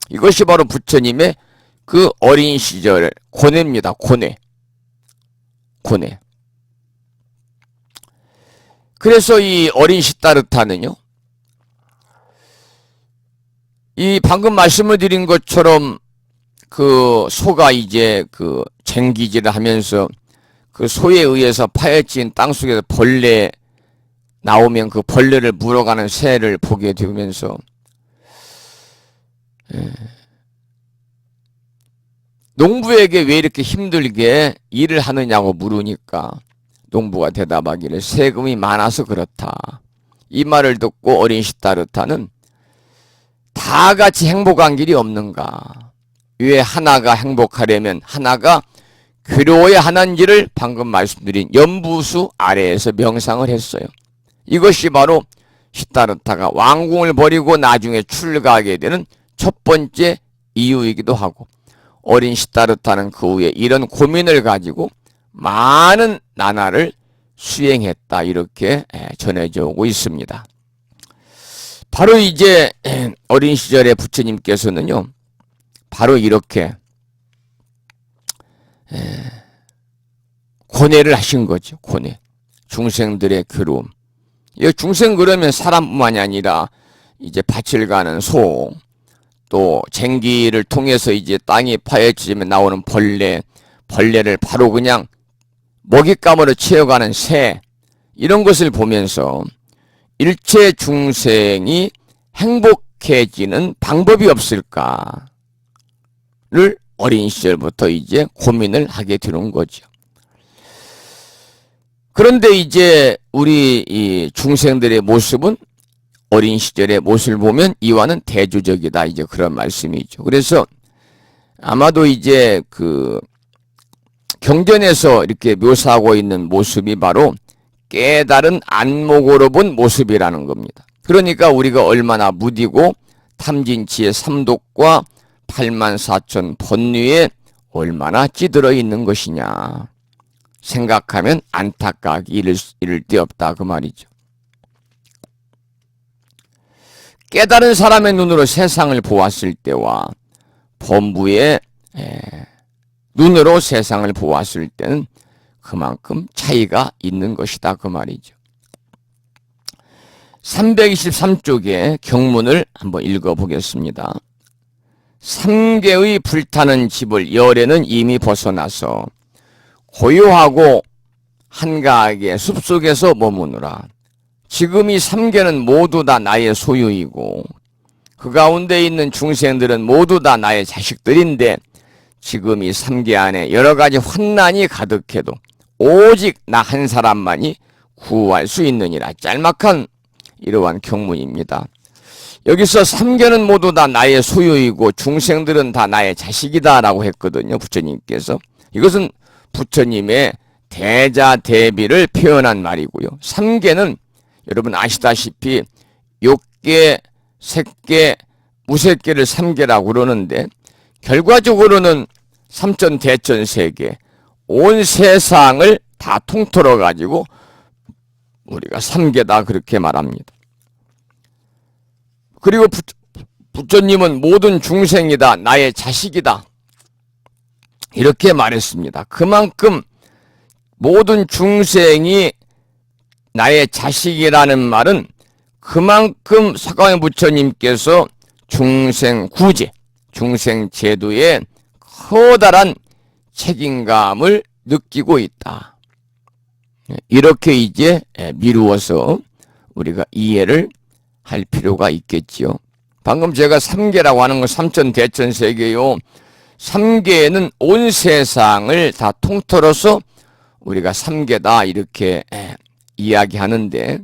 이것이 바로 부처님의 그 어린 시절 고뇌입니다. 고뇌. 그래서 이 어린 시타르타는요, 이 방금 말씀을 드린 것처럼 그 소가 이제 그 쟁기질을 하면서 그 소에 의해서 파헤친 땅속에서 벌레 나오면 그 벌레를 물어가는 새를 보게 되면서 농부에게 왜 이렇게 힘들게 일을 하느냐고 물으니까 농부가 대답하기를 세금이 많아서 그렇다. 이 말을 듣고 어린 시타르타는 다 같이 행복한 길이 없는가? 왜 하나가 행복하려면 하나가 괴로워야 하는지를 방금 말씀드린 연부수 아래에서 명상을 했어요. 이것이 바로 시타르타가 왕궁을 버리고 나중에 출가하게 되는 첫 번째 이유이기도 하고, 어린 시타르타는 그 후에 이런 고민을 가지고 많은 나날을 수행했다, 이렇게 전해져 오고 있습니다. 바로 이제 어린 시절에 부처님께서는요, 바로 이렇게 고뇌를 하신 거죠. 고뇌. 중생들의 괴로움. 중생 그러면 사람뿐만이 아니라 이제 밭을 가는 소, 또 쟁기를 통해서 이제 땅이 파헤치면 나오는 벌레를 바로 그냥 먹잇감으로 채워가는 새, 이런 것을 보면서 일체 중생이 행복해지는 방법이 없을까를 어린 시절부터 이제 고민을 하게 되는 거죠. 그런데 이제 우리 이 중생들의 모습은 어린 시절의 모습을 보면 이와는 대조적이다, 이제 그런 말씀이죠. 그래서 아마도 이제 그 경전에서 이렇게 묘사하고 있는 모습이 바로 깨달은 안목으로 본 모습이라는 겁니다. 그러니까 우리가 얼마나 무디고 탐진치의 삼독과 84,000 번뇌에 얼마나 찌들어 있는 것이냐 생각하면 안타깝게 이를 데 없다, 그 말이죠. 깨달은 사람의 눈으로 세상을 보았을 때와 범부의 눈으로 세상을 보았을 때는 그만큼 차이가 있는 것이다, 그 말이죠. 323쪽의 경문을 한번 읽어보겠습니다. 삼계의 불타는 집을 열에는 이미 벗어나서 고요하고 한가하게 숲속에서 머무느라. 지금 이 삼계는 모두 다 나의 소유이고 그 가운데 있는 중생들은 모두 다 나의 자식들인데 지금 이 삼계 안에 여러 가지 환난이 가득해도 오직 나 한 사람만이 구할 수 있느니라. 짤막한 이러한 경문입니다. 여기서 삼계는 모두 다 나의 소유이고 중생들은 다 나의 자식이다 라고 했거든요, 부처님께서. 이것은 부처님의 대자대비를 표현한 말이고요. 삼계는 여러분 아시다시피 욕계, 색계, 무색계를 삼계라고 그러는데 결과적으로는 삼천대천세계 온 세상을 다 통틀어 가지고 우리가 삼계다, 그렇게 말합니다. 그리고 부처님은 모든 중생이다, 나의 자식이다, 이렇게 말했습니다. 그만큼 모든 중생이 나의 자식이라는 말은 그만큼 석가모니 부처님께서 중생 구제, 중생 제도에 커다란 책임감을 느끼고 있다. 이렇게 이제 미루어서 우리가 이해를 할 필요가 있겠지요. 방금 제가 삼계라고 하는 건 삼천대천세계요. 삼계는 온 세상을 다 통틀어서 우리가 삼계다 이렇게 이야기하는데,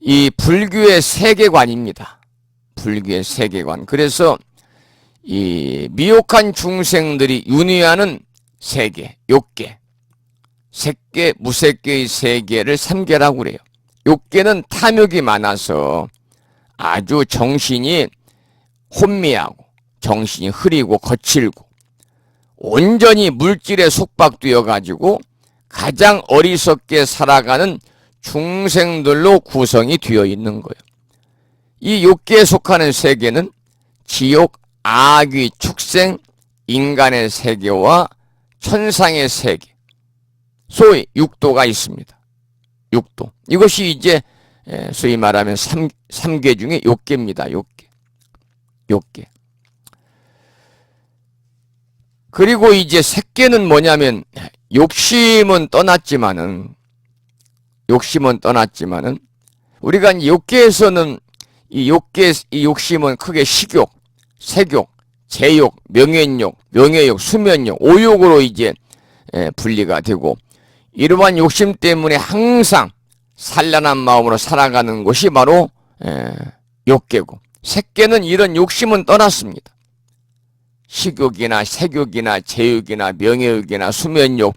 이 불교의 세계관입니다. 불교의 세계관. 그래서 이 미혹한 중생들이 윤회하는 세계, 욕계, 색계, 무색계의 세계를 삼계라고 그래요. 욕계는 탐욕이 많아서 아주 정신이 혼미하고 정신이 흐리고 거칠고 온전히 물질에 속박되어 가지고 가장 어리석게 살아가는 중생들로 구성이 되어 있는 거예요. 이 욕계에 속하는 세계는 지옥, 악귀, 축생, 인간의 세계와 천상의 세계, 소위 육도가 있습니다. 육도. 이것이 이제 소위 말하면 삼계 중에 욕계입니다. 욕계. 그리고 이제 색계는 뭐냐면, 욕심은 떠났지만은 우리가 이 욕계에서는 이 욕심은 크게 식욕, 색욕, 제욕, 명예욕, 수면욕, 오욕으로 이제 분리가 되고, 이러한 욕심 때문에 항상 산란한 마음으로 살아가는 것이 바로 욕계고, 색계는 이런 욕심은 떠났습니다. 식욕이나 색욕이나 제욕이나 명예욕이나 수면욕,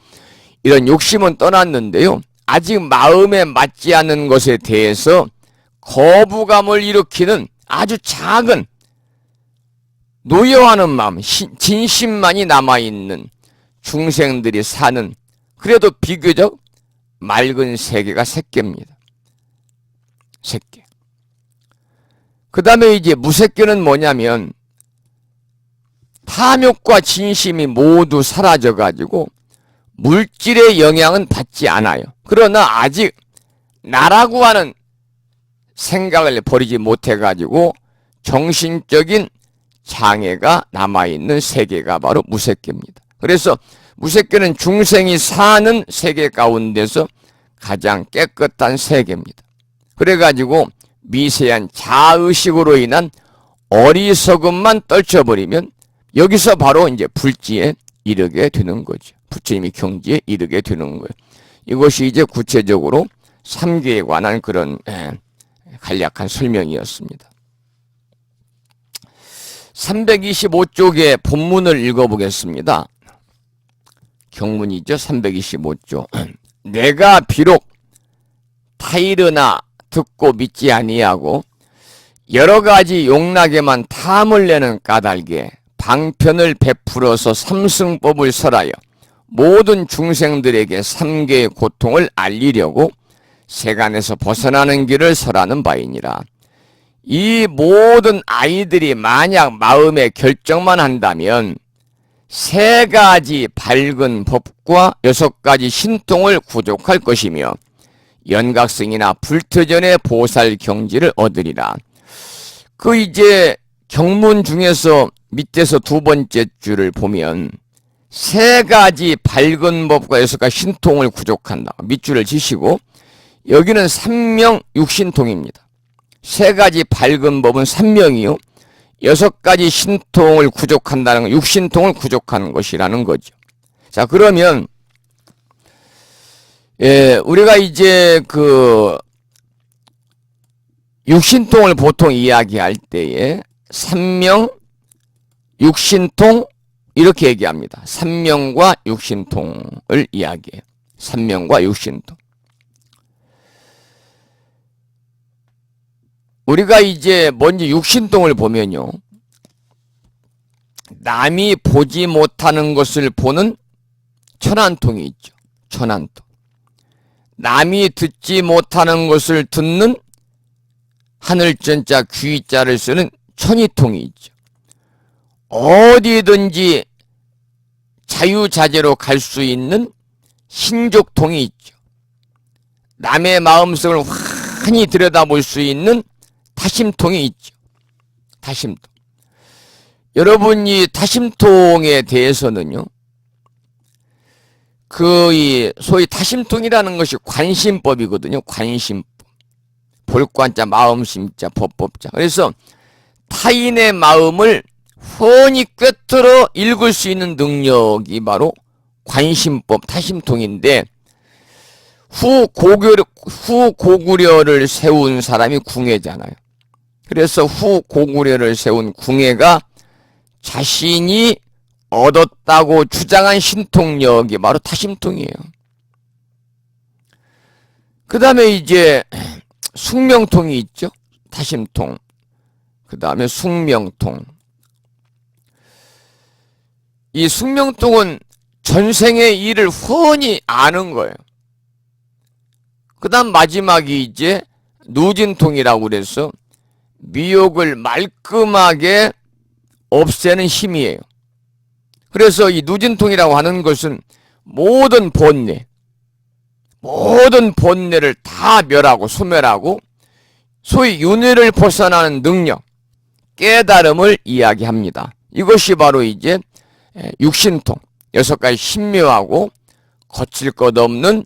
이런 욕심은 떠났는데요, 아직 마음에 맞지 않는 것에 대해서 거부감을 일으키는 아주 작은 노여워하는 마음, 진심만이 남아있는 중생들이 사는, 그래도 비교적 맑은 세계가 색계입니다. 색계. 그 다음에 이제 무색계는 뭐냐면, 탐욕과 진심이 모두 사라져가지고 물질의 영향은 받지 않아요. 그러나 아직 나라고 하는 생각을 버리지 못해가지고 정신적인 장애가 남아있는 세계가 바로 무색계입니다. 그래서 무색계는 중생이 사는 세계 가운데서 가장 깨끗한 세계입니다. 그래가지고 미세한 자의식으로 인한 어리석음만 떨쳐버리면 여기서 바로 이제 불지에 이르게 되는 거죠. 부처님이 경지에 이르게 되는 거예요. 이것이 이제 구체적으로 삼계에 관한 그런 간략한 설명이었습니다. 325쪽의 본문을 읽어보겠습니다. 경문이죠. 325쪽. 내가 비록 타이르나 듣고 믿지 아니하고 여러 가지 용락에만 탐을 내는 까닭에 방편을 베풀어서 삼승법을 설하여 모든 중생들에게 삼계의 고통을 알리려고 세간에서 벗어나는 길을 설하는 바이니라. 이 모든 아이들이 만약 마음의 결정만 한다면 세 가지 밝은 법과 6가지 신통을 구족할 것이며 연각성이나 불트전의 보살 경지를 얻으리라. 그 이제 경문 중에서 밑에서 두 번째 줄을 보면 세 가지 밝은 법과 6가지 신통을 구족한다. 밑줄을 지시고 여기는 삼명 육신통입니다. 세 가지 밝은 법은 삼명이요. 6가지 신통을 구족한다는 건 육신통을 구족하는 것이라는 거죠. 자, 그러면 우리가 이제 그 육신통을 보통 이야기할 때에 삼명, 육신통 이렇게 얘기합니다. 삼명과 육신통을 이야기해요. 삼명과 육신통. 우리가 이제 먼저 육신통을 보면요, 남이 보지 못하는 것을 보는 천안통이 있죠. 천안통. 남이 듣지 못하는 것을 듣는 하늘전자 귀자를 쓰는 천이통이 있죠. 어디든지 자유자재로 갈 수 있는 신족통이 있죠. 남의 마음속을 환히 들여다볼 수 있는 타심통이 있죠. 타심통. 여러분이 타심통에 대해서는요, 이 소위 타심통이라는 것이 관심법이거든요. 관심법. 볼관자 마음심자 법법자. 그래서 타인의 마음을 훤히 꿰뚫어 읽을 수 있는 능력이 바로 관심법 타심통인데, 후 고구려를 세운 사람이 궁예잖아요. 그래서 후 고구려를 세운 궁예가 자신이 얻었다고 주장한 신통력이 바로 타심통이에요. 그 다음에 이제 숙명통이 있죠. 타심통. 그 다음에 숙명통. 이 숙명통은 전생의 일을 훤히 아는 거예요. 그 다음 마지막이 이제 누진통이라고 그래서 미혹을 말끔하게 없애는 힘이에요. 그래서 이 누진통이라고 하는 것은 모든 본뇌를 다 멸하고 소멸하고 소위 윤회를 벗어나는 능력, 깨달음을 이야기합니다. 이것이 바로 이제 육신통, 6가지 신묘하고 거칠 것 없는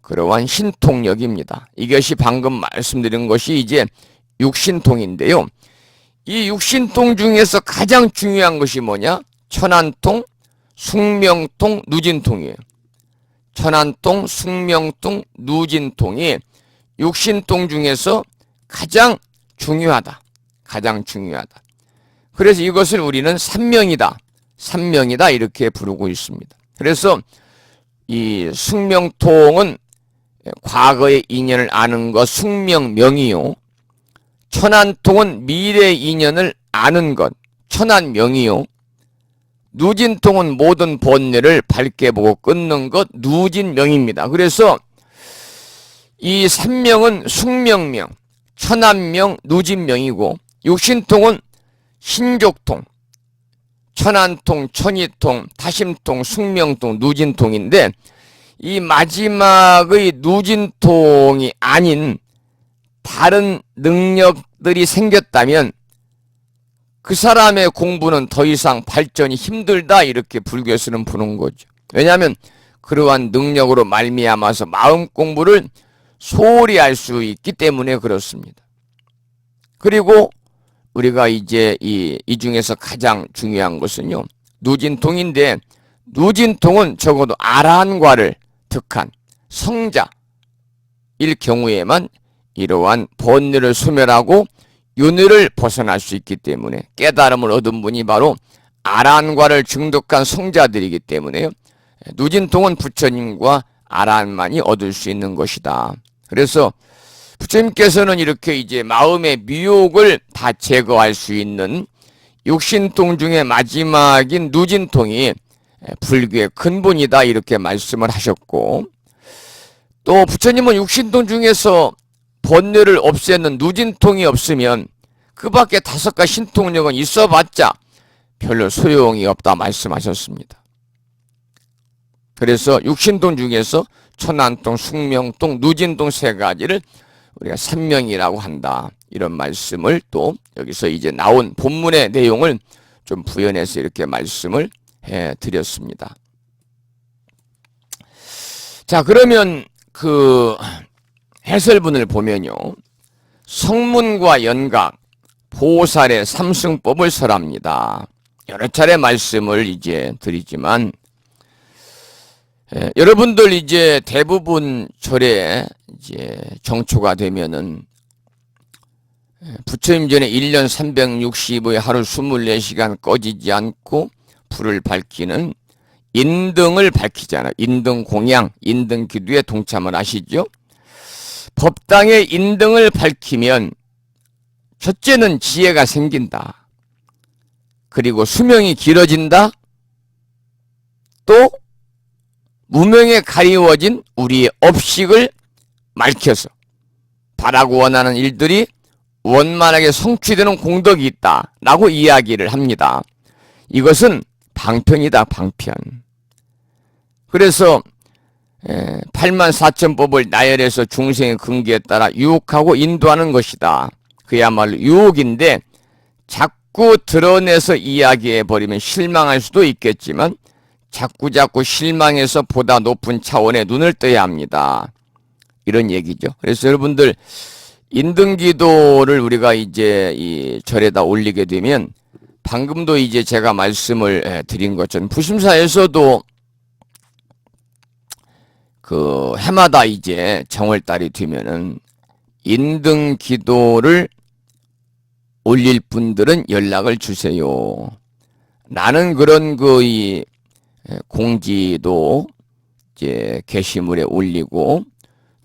그러한 신통력입니다. 이것이 방금 말씀드린 것이 이제 육신통인데요. 이 육신통 중에서 가장 중요한 것이 뭐냐? 천안통, 숙명통, 누진통이에요. 천안통, 숙명통, 누진통이 육신통 중에서 가장 중요하다. 가장 중요하다. 그래서 이것을 우리는 삼명이다. 삼명이다 이렇게 부르고 있습니다. 그래서 이 숙명통은 과거의 인연을 아는 것 숙명명이요. 천안통은 미래의 인연을 아는 것 천안명이요. 누진통은 모든 본뇌를 밝게 보고 끊는 것 누진명입니다. 그래서 이 삼명은 숙명명, 천안명, 누진명이고 육신통은 신족통, 천안통, 천이통, 타심통, 숙명통, 누진통인데 이 마지막의 누진통이 아닌 다른 능력들이 생겼다면 그 사람의 공부는 더 이상 발전이 힘들다 이렇게 불교에서는 보는 거죠. 왜냐하면 그러한 능력으로 말미암아서 마음 공부를 소홀히 할 수 있기 때문에 그렇습니다. 그리고 우리가 이제 이 중에서 가장 중요한 것은요. 누진통인데 누진통은 적어도 아라한과를 득한 성자일 경우에만 이러한 번뇌를 소멸하고 윤회를 벗어날 수 있기 때문에 깨달음을 얻은 분이 바로 아라한과를 증득한 성자들이기 때문에요. 누진통은 부처님과 아라한만이 얻을 수 있는 것이다. 그래서 부처님께서는 이렇게 이제 마음의 미혹을 다 제거할 수 있는 육신통 중에 마지막인 누진통이 불교의 근본이다 이렇게 말씀을 하셨고, 또 부처님은 육신통 중에서 번뇌를 없애는 누진통이 없으면 그 밖에 5가지 신통력은 있어봤자 별로 소용이 없다 말씀하셨습니다. 그래서 육신통 중에서 천안통, 숙명통, 누진통 3가지를 우리가 삼명이라고 한다. 이런 말씀을 또 여기서 이제 나온 본문의 내용을 좀 부연해서 이렇게 말씀을 해드렸습니다. 자, 그러면 그 해설문을 보면요. 성문과 연각, 보살의 삼승법을 설합니다. 여러 차례 말씀을 이제 드리지만, 여러분들 이제 대부분 절에 이제 정초가 되면은 부처님 전에 1년 365일 하루 24시간 꺼지지 않고 불을 밝히는 인등을 밝히잖아요. 인등 공양, 인등 기도에 동참을 하시죠. 법당의 인등을 밝히면 첫째는 지혜가 생긴다. 그리고 수명이 길어진다. 또 무명에 가리워진 우리의 업식을 밝혀서 바라고 원하는 일들이 원만하게 성취되는 공덕이 있다라고 이야기를 합니다. 이것은 방편이다, 방편. 그래서 84,000법을 나열해서 중생의 근기에 따라 유혹하고 인도하는 것이다. 그야말로 유혹인데 자꾸 드러내서 이야기해버리면 실망할 수도 있겠지만 자꾸 실망해서 보다 높은 차원에 눈을 떠야 합니다. 이런 얘기죠. 그래서 여러분들 인등기도를 우리가 이제 이 절에다 올리게 되면 방금도 이제 제가 말씀을 드린 것처럼 부심사에서도 그 해마다 이제 정월달이 되면은 인등기도를 올릴 분들은 연락을 주세요. 나는 그런 이 공지도 이제 게시물에 올리고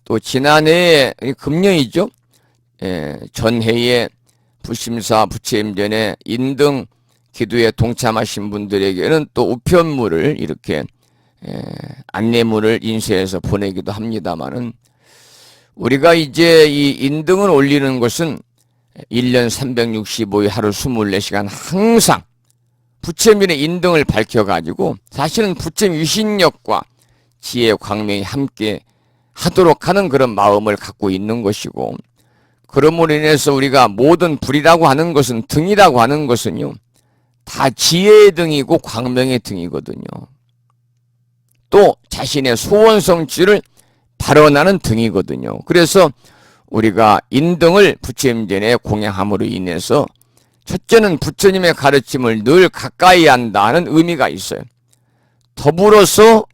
또 지난해에 금년이죠. 전해에 부심사 부처임전에 인등 기도에 동참하신 분들에게는 또 우편물을 이렇게 안내문을 인쇄해서 보내기도 합니다만은 우리가 이제 이 인등을 올리는 것은 1년 365일 하루 24시간 항상 부처님의 인등을 밝혀가지고 사실은 부처님 유신력과 지혜 광명이 함께 하도록 하는 그런 마음을 갖고 있는 것이고 그러므로 인해서 우리가 모든 불이라고 하는 것은 등이라고 하는 것은요 다 지혜의 등이고 광명의 등이거든요. 또 자신의 소원 성취를 발언하는 등이거든요. 그래서 우리가 인등을 부처님전에 공양함으로 인해서 첫째는 부처님의 가르침을 늘 가까이 한다는 의미가 있어요. 더불어서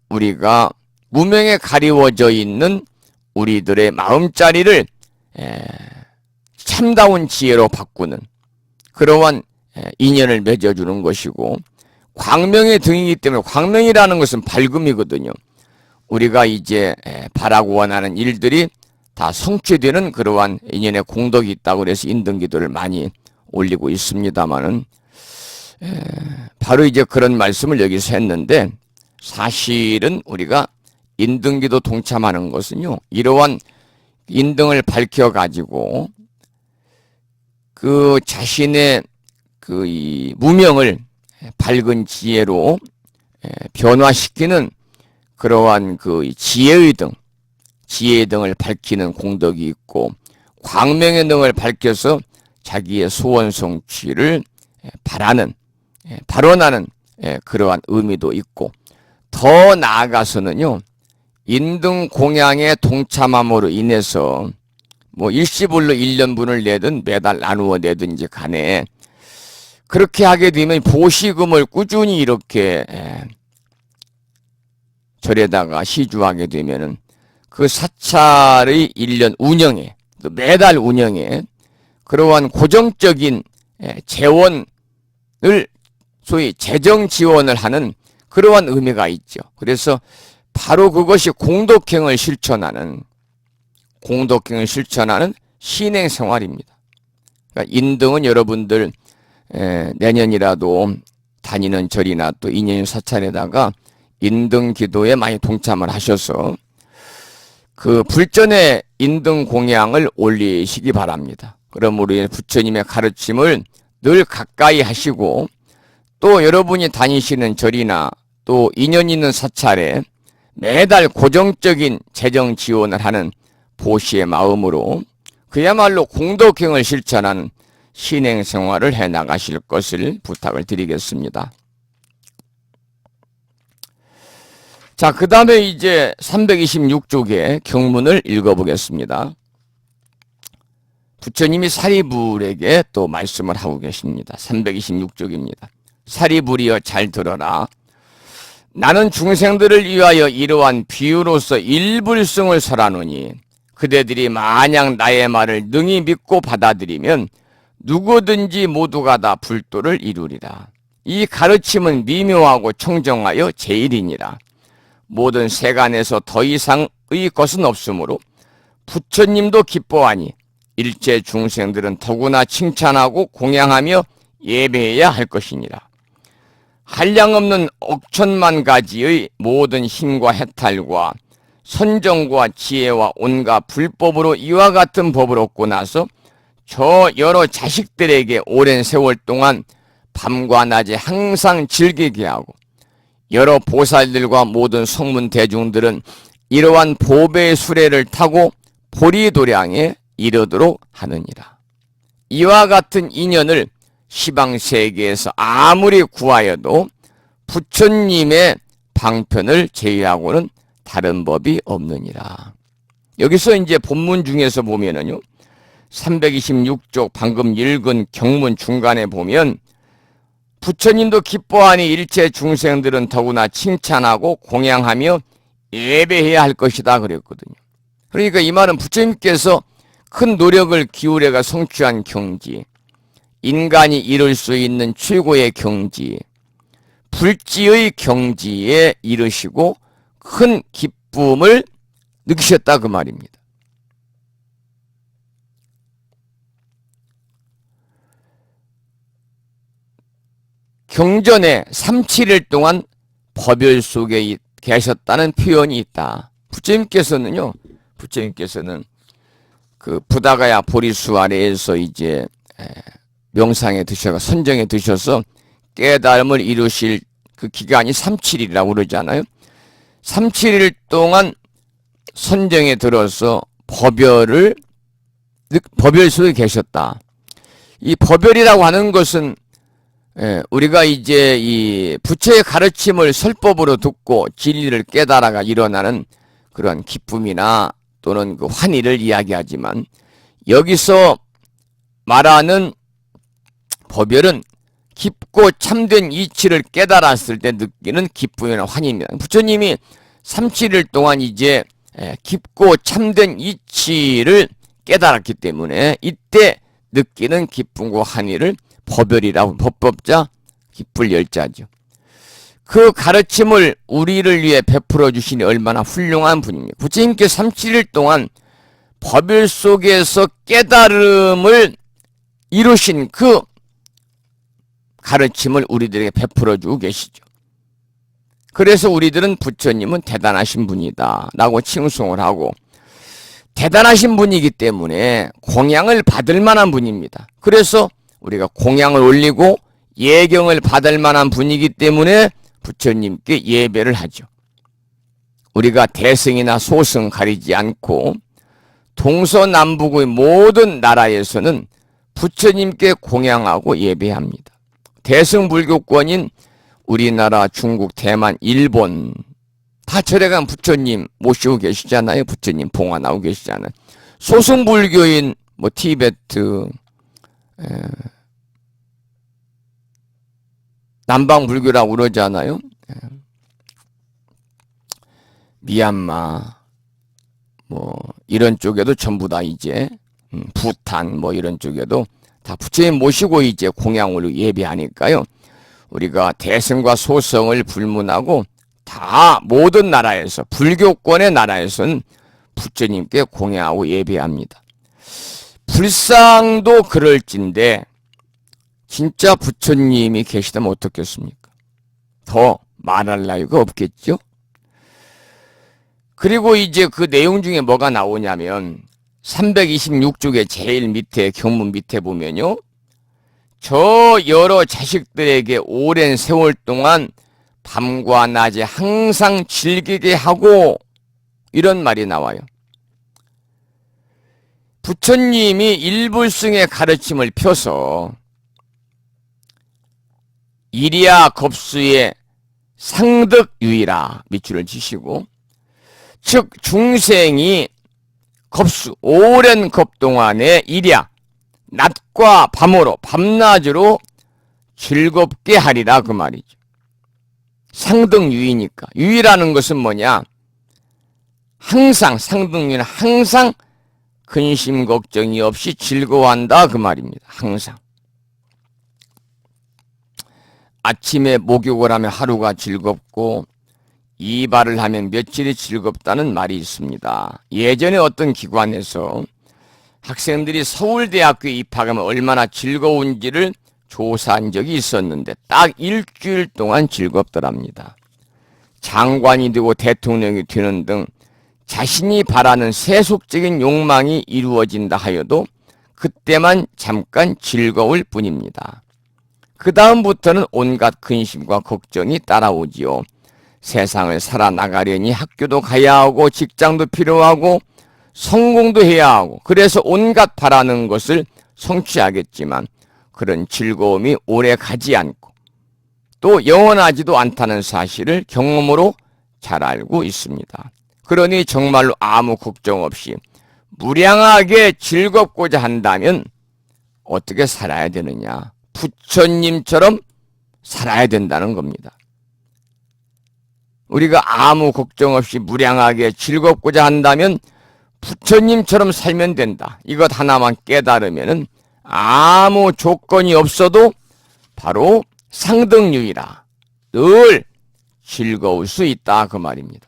우리가 무명에 가리워져 있는 우리들의 마음자리를 참다운 지혜로 바꾸는 그러한 인연을 맺어주는 것이고 광명의 등이기 때문에 광명이라는 것은 밝음이거든요. 우리가 이제 바라고 원하는 일들이 다 성취되는 그러한 인연의 공덕이 있다고 그래서 인등기도를 많이 올리고 있습니다만은 바로 이제 그런 말씀을 여기서 했는데 사실은 우리가 인등기도 동참하는 것은요 이러한 인등을 밝혀가지고 그 자신의 이 무명을 밝은 지혜로 변화시키는 그러한 지혜의 등을 밝히는 공덕이 있고 광명의 등을 밝혀서 자기의 소원 성취를 발언하는 그러한 의미도 있고 더 나아가서는요 인등 공양에 동참함으로 인해서 뭐 일시불로 1년분을 내든 매달 나누어 내든지 간에 그렇게 하게 되면 보시금을 꾸준히 이렇게 절에다가 시주하게 되면은 그 사찰의 1년 운영에 또 매달 운영에 그러한 고정적인 재원을 소위 재정 지원을 하는 그러한 의미가 있죠. 그래서 바로 그것이 공덕행을 실천하는 신행생활입니다. 그러니까 인등은 여러분들 내년이라도 다니는 절이나 또 인연 사찰에다가 인등 기도에 많이 동참을 하셔서 그 불전의 인등 공양을 올리시기 바랍니다. 그러므로 부처님의 가르침을 늘 가까이 하시고 또 여러분이 다니시는 절이나 또 인연 있는 사찰에 매달 고정적인 재정 지원을 하는 보시의 마음으로 그야말로 공덕행을 실천하는 신행생활을 해나가실 것을 부탁을 드리겠습니다. 자, 그 다음에 이제 326쪽의 경문을 읽어보겠습니다. 부처님이 사리불에게 또 말씀을 하고 계십니다. 326쪽입니다. 사리불이여 잘 들어라. 나는 중생들을 위하여 이러한 비유로서 일불승을 설하노니 그대들이 만약 나의 말을 능히 믿고 받아들이면 누구든지 모두가 다 불도를 이루리라. 이 가르침은 미묘하고 청정하여 제일이니라. 모든 세간에서 더 이상의 것은 없으므로 부처님도 기뻐하니 일체 중생들은 더구나 칭찬하고 공양하며 예배해야 할 것이니라. 한량없는 억천만 가지의 모든 힘과 해탈과 선정과 지혜와 온갖 불법으로 이와 같은 법을 얻고 나서 저 여러 자식들에게 오랜 세월 동안 밤과 낮에 항상 즐기게 하고 여러 보살들과 모든 성문 대중들은 이러한 보배의 수레를 타고 보리도량에 이르도록 하느니라. 이와 같은 인연을 시방세계에서 아무리 구하여도 부처님의 방편을 제외하고는 다른 법이 없느니라. 여기서 이제 본문 중에서 보면은요, 326쪽 방금 읽은 경문 중간에 보면 부처님도 기뻐하니 일체 중생들은 더구나 칭찬하고 공양하며 예배해야 할 것이다 그랬거든요. 그러니까 이 말은 부처님께서 큰 노력을 기울여가 성취한 경지, 인간이 이룰 수 있는 최고의 경지, 불지의 경지에 이르시고 큰 기쁨을 느끼셨다 그 말입니다. 경전에 37일 동안 법열 속에 계셨다는 표현이 있다. 부처님께서는 그 부다가야 보리수 아래에서 이제 명상에 드셔서 선정에 드셔서 깨달음을 이루실 그 기간이 37일이라고 그러잖아요. 37일 동안 선정에 들어서 법열 속에 계셨다. 이 법열이라고 하는 것은 우리가 이제 이 부처의 가르침을 설법으로 듣고 진리를 깨달아가 일어나는 그런 기쁨이나 또는 그 환희를 이야기하지만 여기서 말하는 법열은 깊고 참된 이치를 깨달았을 때 느끼는 기쁨이나 환희입니다. 부처님이 37일 동안 이제 깊고 참된 이치를 깨달았기 때문에 이때 느끼는 기쁨과 환희를 법열이라고, 법법자 기쁠 열자죠. 그 가르침을 우리를 위해 베풀어 주시니 얼마나 훌륭한 분입니다. 부처님께 37일 동안 법열 속에서 깨달음을 이루신 그 가르침을 우리들에게 베풀어 주고 계시죠. 그래서 우리들은 부처님은 대단하신 분이다 라고 칭송을 하고, 대단하신 분이기 때문에 공양을 받을 만한 분입니다. 그래서 우리가 공양을 올리고 예경을 받을 만한 분이기 때문에 부처님께 예배를 하죠. 우리가 대승이나 소승 가리지 않고 동서남북의 모든 나라에서는 부처님께 공양하고 예배합니다. 대승불교권인 우리나라, 중국, 대만, 일본 다 절에 가면 부처님 모시고 계시잖아요. 부처님 봉안하고 계시잖아요. 소승불교인 뭐 티베트, 남방불교라고 그러잖아요. 미얀마 뭐 이런 쪽에도 전부 다 이제 부탄 뭐 이런 쪽에도 다 부처님 모시고 이제 공양으로 예배하니까요. 우리가 대승과 소승을 불문하고 다 모든 나라에서, 불교권의 나라에서는 부처님께 공양하고 예배합니다. 불상도 그럴진데 진짜 부처님이 계시다면 어떻겠습니까? 더 말할 나위가 없겠죠? 그리고 이제 그 내용 중에 뭐가 나오냐면 326쪽의 제일 밑에, 경문 밑에 보면요, 저 여러 자식들에게 오랜 세월 동안 밤과 낮에 항상 즐기게 하고, 이런 말이 나와요. 부처님이 일불승의 가르침을 펴서 이리야 겁수의 상득유이라 밑줄을 치시고, 즉 중생이 겁수, 오랜 겁 동안에 이리야, 낮과 밤으로, 밤낮으로 즐겁게 하리라 그 말이죠. 상등유이니까. 유이라는 것은 뭐냐? 항상, 상등유는 항상 근심 걱정이 없이 즐거워한다 그 말입니다. 항상. 아침에 목욕을 하면 하루가 즐겁고 이발을 하면 며칠이 즐겁다는 말이 있습니다. 예전에 어떤 기관에서 학생들이 서울대학교에 입학하면 얼마나 즐거운지를 조사한 적이 있었는데 딱 일주일 동안 즐겁더랍니다. 장관이 되고 대통령이 되는 등 자신이 바라는 세속적인 욕망이 이루어진다 하여도 그때만 잠깐 즐거울 뿐입니다. 그 다음부터는 온갖 근심과 걱정이 따라오지요. 세상을 살아나가려니 학교도 가야 하고 직장도 필요하고 성공도 해야 하고, 그래서 온갖 바라는 것을 성취하겠지만 그런 즐거움이 오래 가지 않고 또 영원하지도 않다는 사실을 경험으로 잘 알고 있습니다. 그러니 정말로 아무 걱정 없이 무량하게 즐겁고자 한다면 어떻게 살아야 되느냐? 부처님처럼 살아야 된다는 겁니다. 우리가 아무 걱정 없이 무량하게 즐겁고자 한다면 부처님처럼 살면 된다. 이것 하나만 깨달으면 아무 조건이 없어도 바로 상등유이라 늘 즐거울 수 있다 그 말입니다.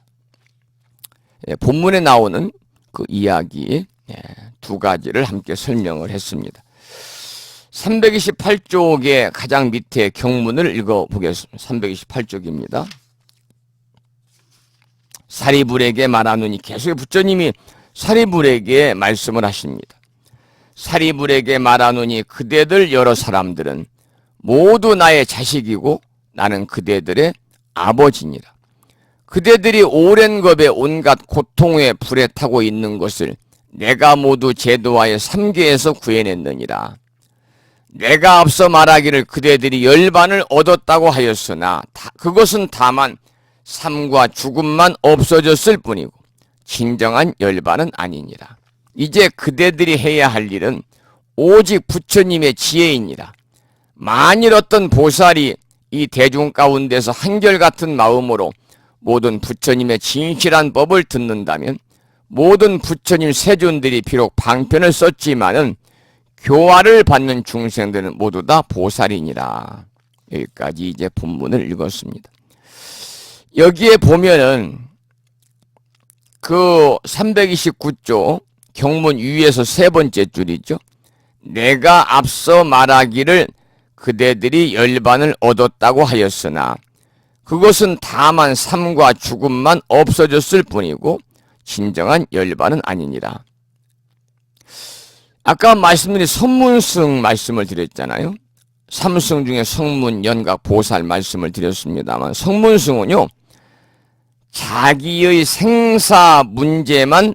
본문에 나오는 그 이야기 두 가지를 함께 설명을 했습니다. 328쪽의 가장 밑에 경문을 읽어보겠습니다. 328쪽입니다. 사리불에게 말하노니, 계속 부처님이 사리불에게 말씀을 하십니다. 사리불에게 말하노니 그대들 여러 사람들은 모두 나의 자식이고 나는 그대들의 아버지니라. 그대들이 오랜 겁에 온갖 고통의 불에 타고 있는 것을 내가 모두 제도와의 삼계에서 구해냈느니라. 내가 앞서 말하기를 그대들이 열반을 얻었다고 하였으나 그것은 다만 삶과 죽음만 없어졌을 뿐이고 진정한 열반은 아니니라. 이제 그대들이 해야 할 일은 오직 부처님의 지혜이니라. 만일 어떤 보살이 이 대중 가운데서 한결같은 마음으로 모든 부처님의 진실한 법을 듣는다면 모든 부처님 세존들이 비록 방편을 썼지만은 교화를 받는 중생들은 모두 다 보살이니라. 여기까지 이제 본문을 읽었습니다. 여기에 보면은 그 329조 경문 위에서 세 번째 줄이죠. 내가 앞서 말하기를 그대들이 열반을 얻었다고 하였으나 그것은 다만 삶과 죽음만 없어졌을 뿐이고 진정한 열반은 아니니라. 아까 말씀드린 선문승 말씀을 드렸잖아요. 삼승 중에 성문, 연각, 보살 말씀을 드렸습니다만 성문승은요, 자기의 생사 문제만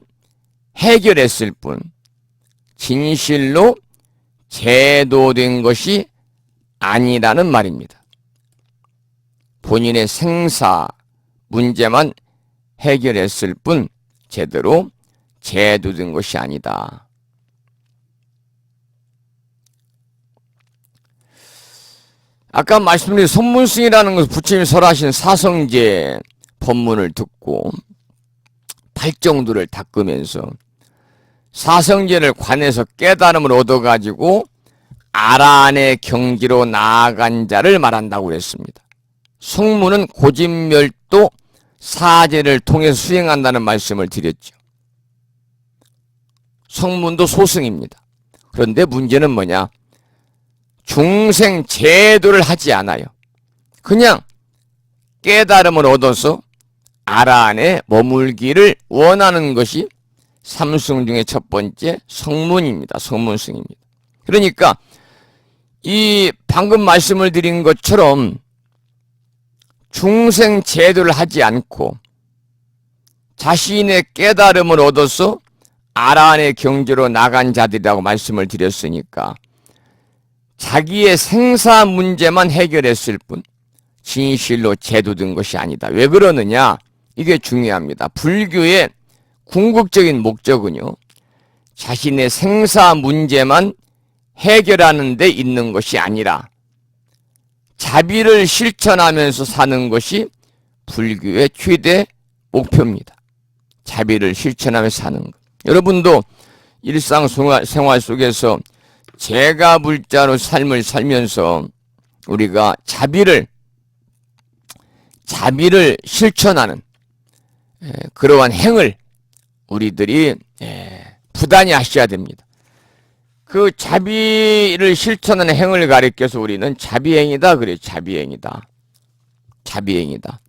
해결했을 뿐 진실로 제도된 것이 아니라는 말입니다. 본인의 생사 문제만 해결했을 뿐 제대로 제도된 것이 아니다. 아까 말씀드린 선문승이라는 것은 부처님이 설하신 사성제 법문을 듣고 팔정도를 닦으면서 사성제를 관해서 깨달음을 얻어가지고 아란의 경지로 나아간 자를 말한다고 그랬습니다. 성문은 고진멸도 사제를 통해서 수행한다는 말씀을 드렸죠. 성문도 소승입니다. 그런데 문제는 뭐냐? 중생 제도를 하지 않아요. 그냥 깨달음을 얻어서 아란에 머물기를 원하는 것이 삼승 중에 첫 번째 성문입니다. 성문승입니다. 그러니까 이 방금 말씀을 드린 것처럼 중생 제도를 하지 않고 자신의 깨달음을 얻어서 아란의 경지로 나간 자들이라고 말씀을 드렸으니까 자기의 생사 문제만 해결했을 뿐 진실로 제도된 것이 아니다. 왜 그러느냐? 이게 중요합니다. 불교의 궁극적인 목적은요, 자신의 생사 문제만 해결하는 데 있는 것이 아니라 자비를 실천하면서 사는 것이 불교의 최대 목표입니다. 자비를 실천하면서 사는 것. 여러분도 일상생활 속에서 제가 불자로 삶을 살면서 우리가 자비를 실천하는 그러한 행을 우리들이 부단히 하셔야 됩니다. 그 자비를 실천하는 행을 가리켜서 우리는 자비행이다 그래요. 자비행이다. 자비행이다.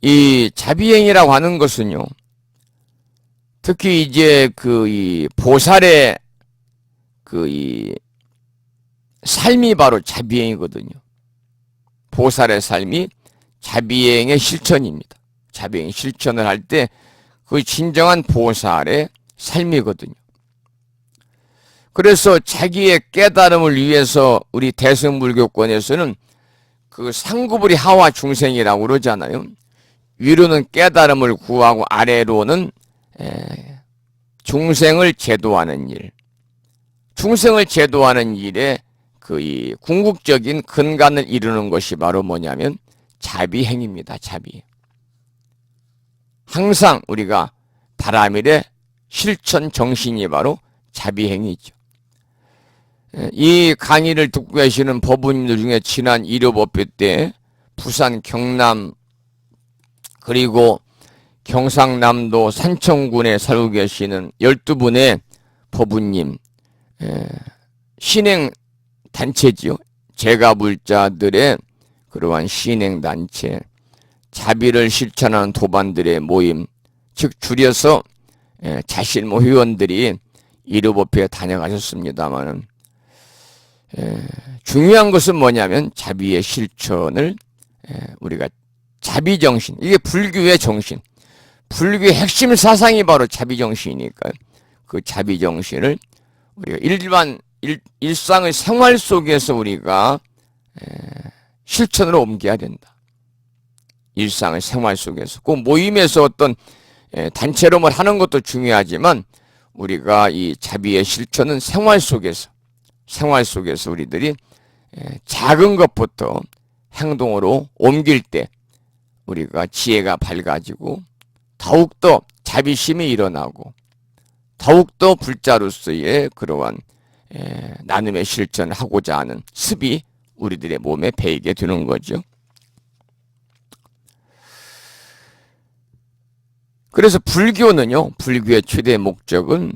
이 자비행이라고 하는 것은요, 특히 이제 이 보살의 이 삶이 바로 자비행이거든요. 보살의 삶이 자비행의 실천입니다. 자비행 실천을 할 때 그 진정한 보살의 삶이거든요. 그래서 자기의 깨달음을 위해서 우리 대승불교권에서는 그 상구불이 하와 중생이라고 그러잖아요. 위로는 깨달음을 구하고 아래로는 중생을 제도하는 일. 중생을 제도하는 일에 이 궁극적인 근간을 이루는 것이 바로 뭐냐면 자비행입니다. 자비. 항상 우리가 바라밀의 실천 정신이 바로 자비행이죠. 이 강의를 듣고 계시는 법부님들 중에 지난 일요법회 때 부산 경남 그리고 경상남도 산청군에 살고 계시는 12분의 법부님 신행 단체지요. 제가불자들의 그러한 신행 단체, 자비를 실천하는 도반들의 모임, 즉 줄여서 자신모 회원들이 일요법회에 다녀가셨습니다마는 중요한 것은 뭐냐면 자비의 실천을 우리가 자비정신, 이게 불교의 정신, 불교의 핵심 사상이 바로 자비정신이니까요. 그 자비정신을 우리가 일상의 생활 속에서 우리가 실천으로 옮겨야 된다. 일상의 생활 속에서. 그 모임에서 어떤 단체로만 하는 것도 중요하지만 우리가 이 자비의 실천은 생활 속에서 우리들이 작은 것부터 행동으로 옮길 때 우리가 지혜가 밝아지고 더욱더 자비심이 일어나고 더욱더 불자로서의 그러한 나눔의 실천을 하고자 하는 습이 우리들의 몸에 배이게 되는 거죠. 그래서 불교는요, 불교의 최대 목적은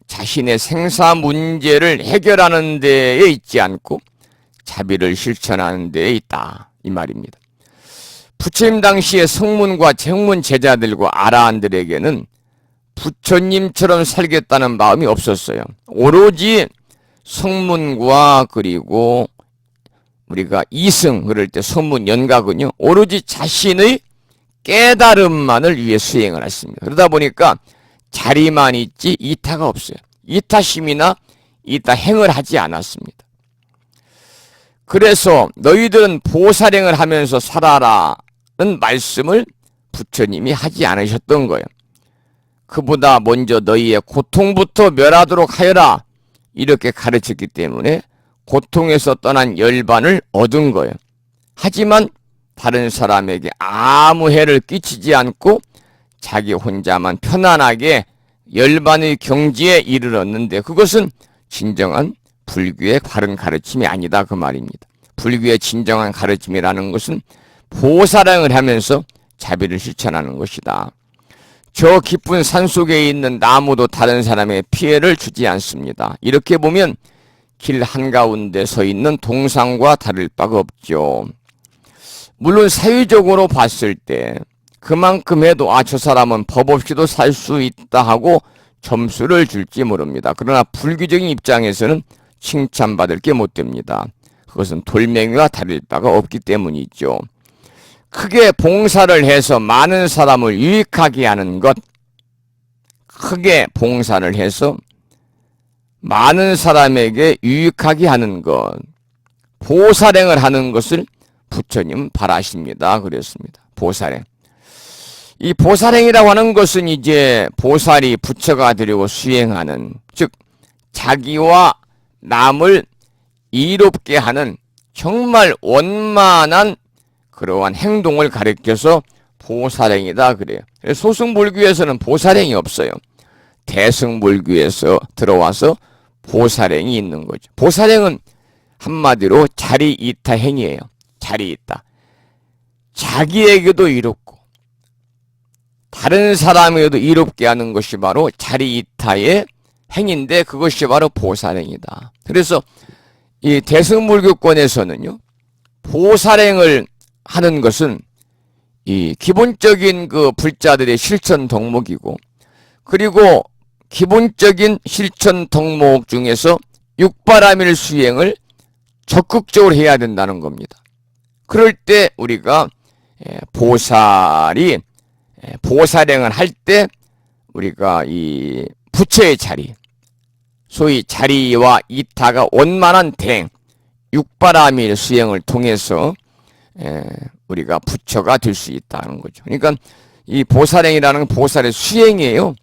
자신의 생사 문제를 해결하는 데에 있지 않고 자비를 실천하는 데에 있다. 이 말입니다. 부처님 당시의 성문과 정문 제자들과 아라한들에게는 부처님처럼 살겠다는 마음이 없었어요. 오로지 성문과 그리고 우리가 이승 그럴 때 성문 연각은요, 오로지 자신의 깨달음만을 위해 수행을 했습니다. 그러다 보니까 자리만 있지 이타가 없어요. 이타심이나 이타행을 하지 않았습니다. 그래서 너희들은 보살행을 하면서 살아라는 말씀을 부처님이 하지 않으셨던 거예요. 그보다 먼저 너희의 고통부터 멸하도록 하여라 이렇게 가르쳤기 때문에 고통에서 떠난 열반을 얻은 거예요. 하지만 다른 사람에게 아무 해를 끼치지 않고 자기 혼자만 편안하게 열반의 경지에 이르렀는데 그것은 진정한 불교의 바른 가르침이 아니다 그 말입니다. 불교의 진정한 가르침이라는 것은 보살행을 하면서 자비를 실천하는 것이다. 저 깊은 산속에 있는 나무도 다른 사람의 피해를 주지 않습니다. 이렇게 보면 길 한가운데 서 있는 동상과 다를 바가 없죠. 물론 사회적으로 봤을 때 그만큼 해도 저 사람은 법 없이도 살 수 있다 하고 점수를 줄지 모릅니다. 그러나 불교적인 입장에서는 칭찬받을 게 못 됩니다. 그것은 돌멩이와 다를 바가 없기 때문이죠. 크게 봉사를 해서 많은 사람을 유익하게 하는 것, 크게 봉사를 해서 많은 사람에게 유익하게 하는 것, 보살행을 하는 것을 부처님 바라십니다. 그랬습니다. 보살행. 이 보살행이라고 하는 것은 이제 보살이 부처가 되려고 수행하는, 즉 자기와 남을 이롭게 하는 정말 원만한 그러한 행동을 가리켜서 보살행이다 그래요. 소승불교에서는 보살행이 없어요. 대승불교에서 들어와서 보살행이 있는 거죠. 보살행은 한마디로 자리이타행이에요. 자리이타. 자기에게도 이롭고 다른 사람에게도 이롭게 하는 것이 바로 자리이타의 행인데 그것이 바로 보살행이다. 그래서 이 대승불교권에서는요, 보살행을 하는 것은 이 기본적인 그 불자들의 실천 덕목이고, 그리고 기본적인 실천 덕목 중에서 육바라밀 수행을 적극적으로 해야 된다는 겁니다. 그럴 때 우리가 보살이 보살행을 할 때 우리가 이 부처의 자리, 소위 자리와 이타가 원만한 대행, 육바라밀 수행을 통해서 우리가 부처가 될 수 있다는 거죠. 그러니까 이 보살행이라는 건 보살의 수행이에요.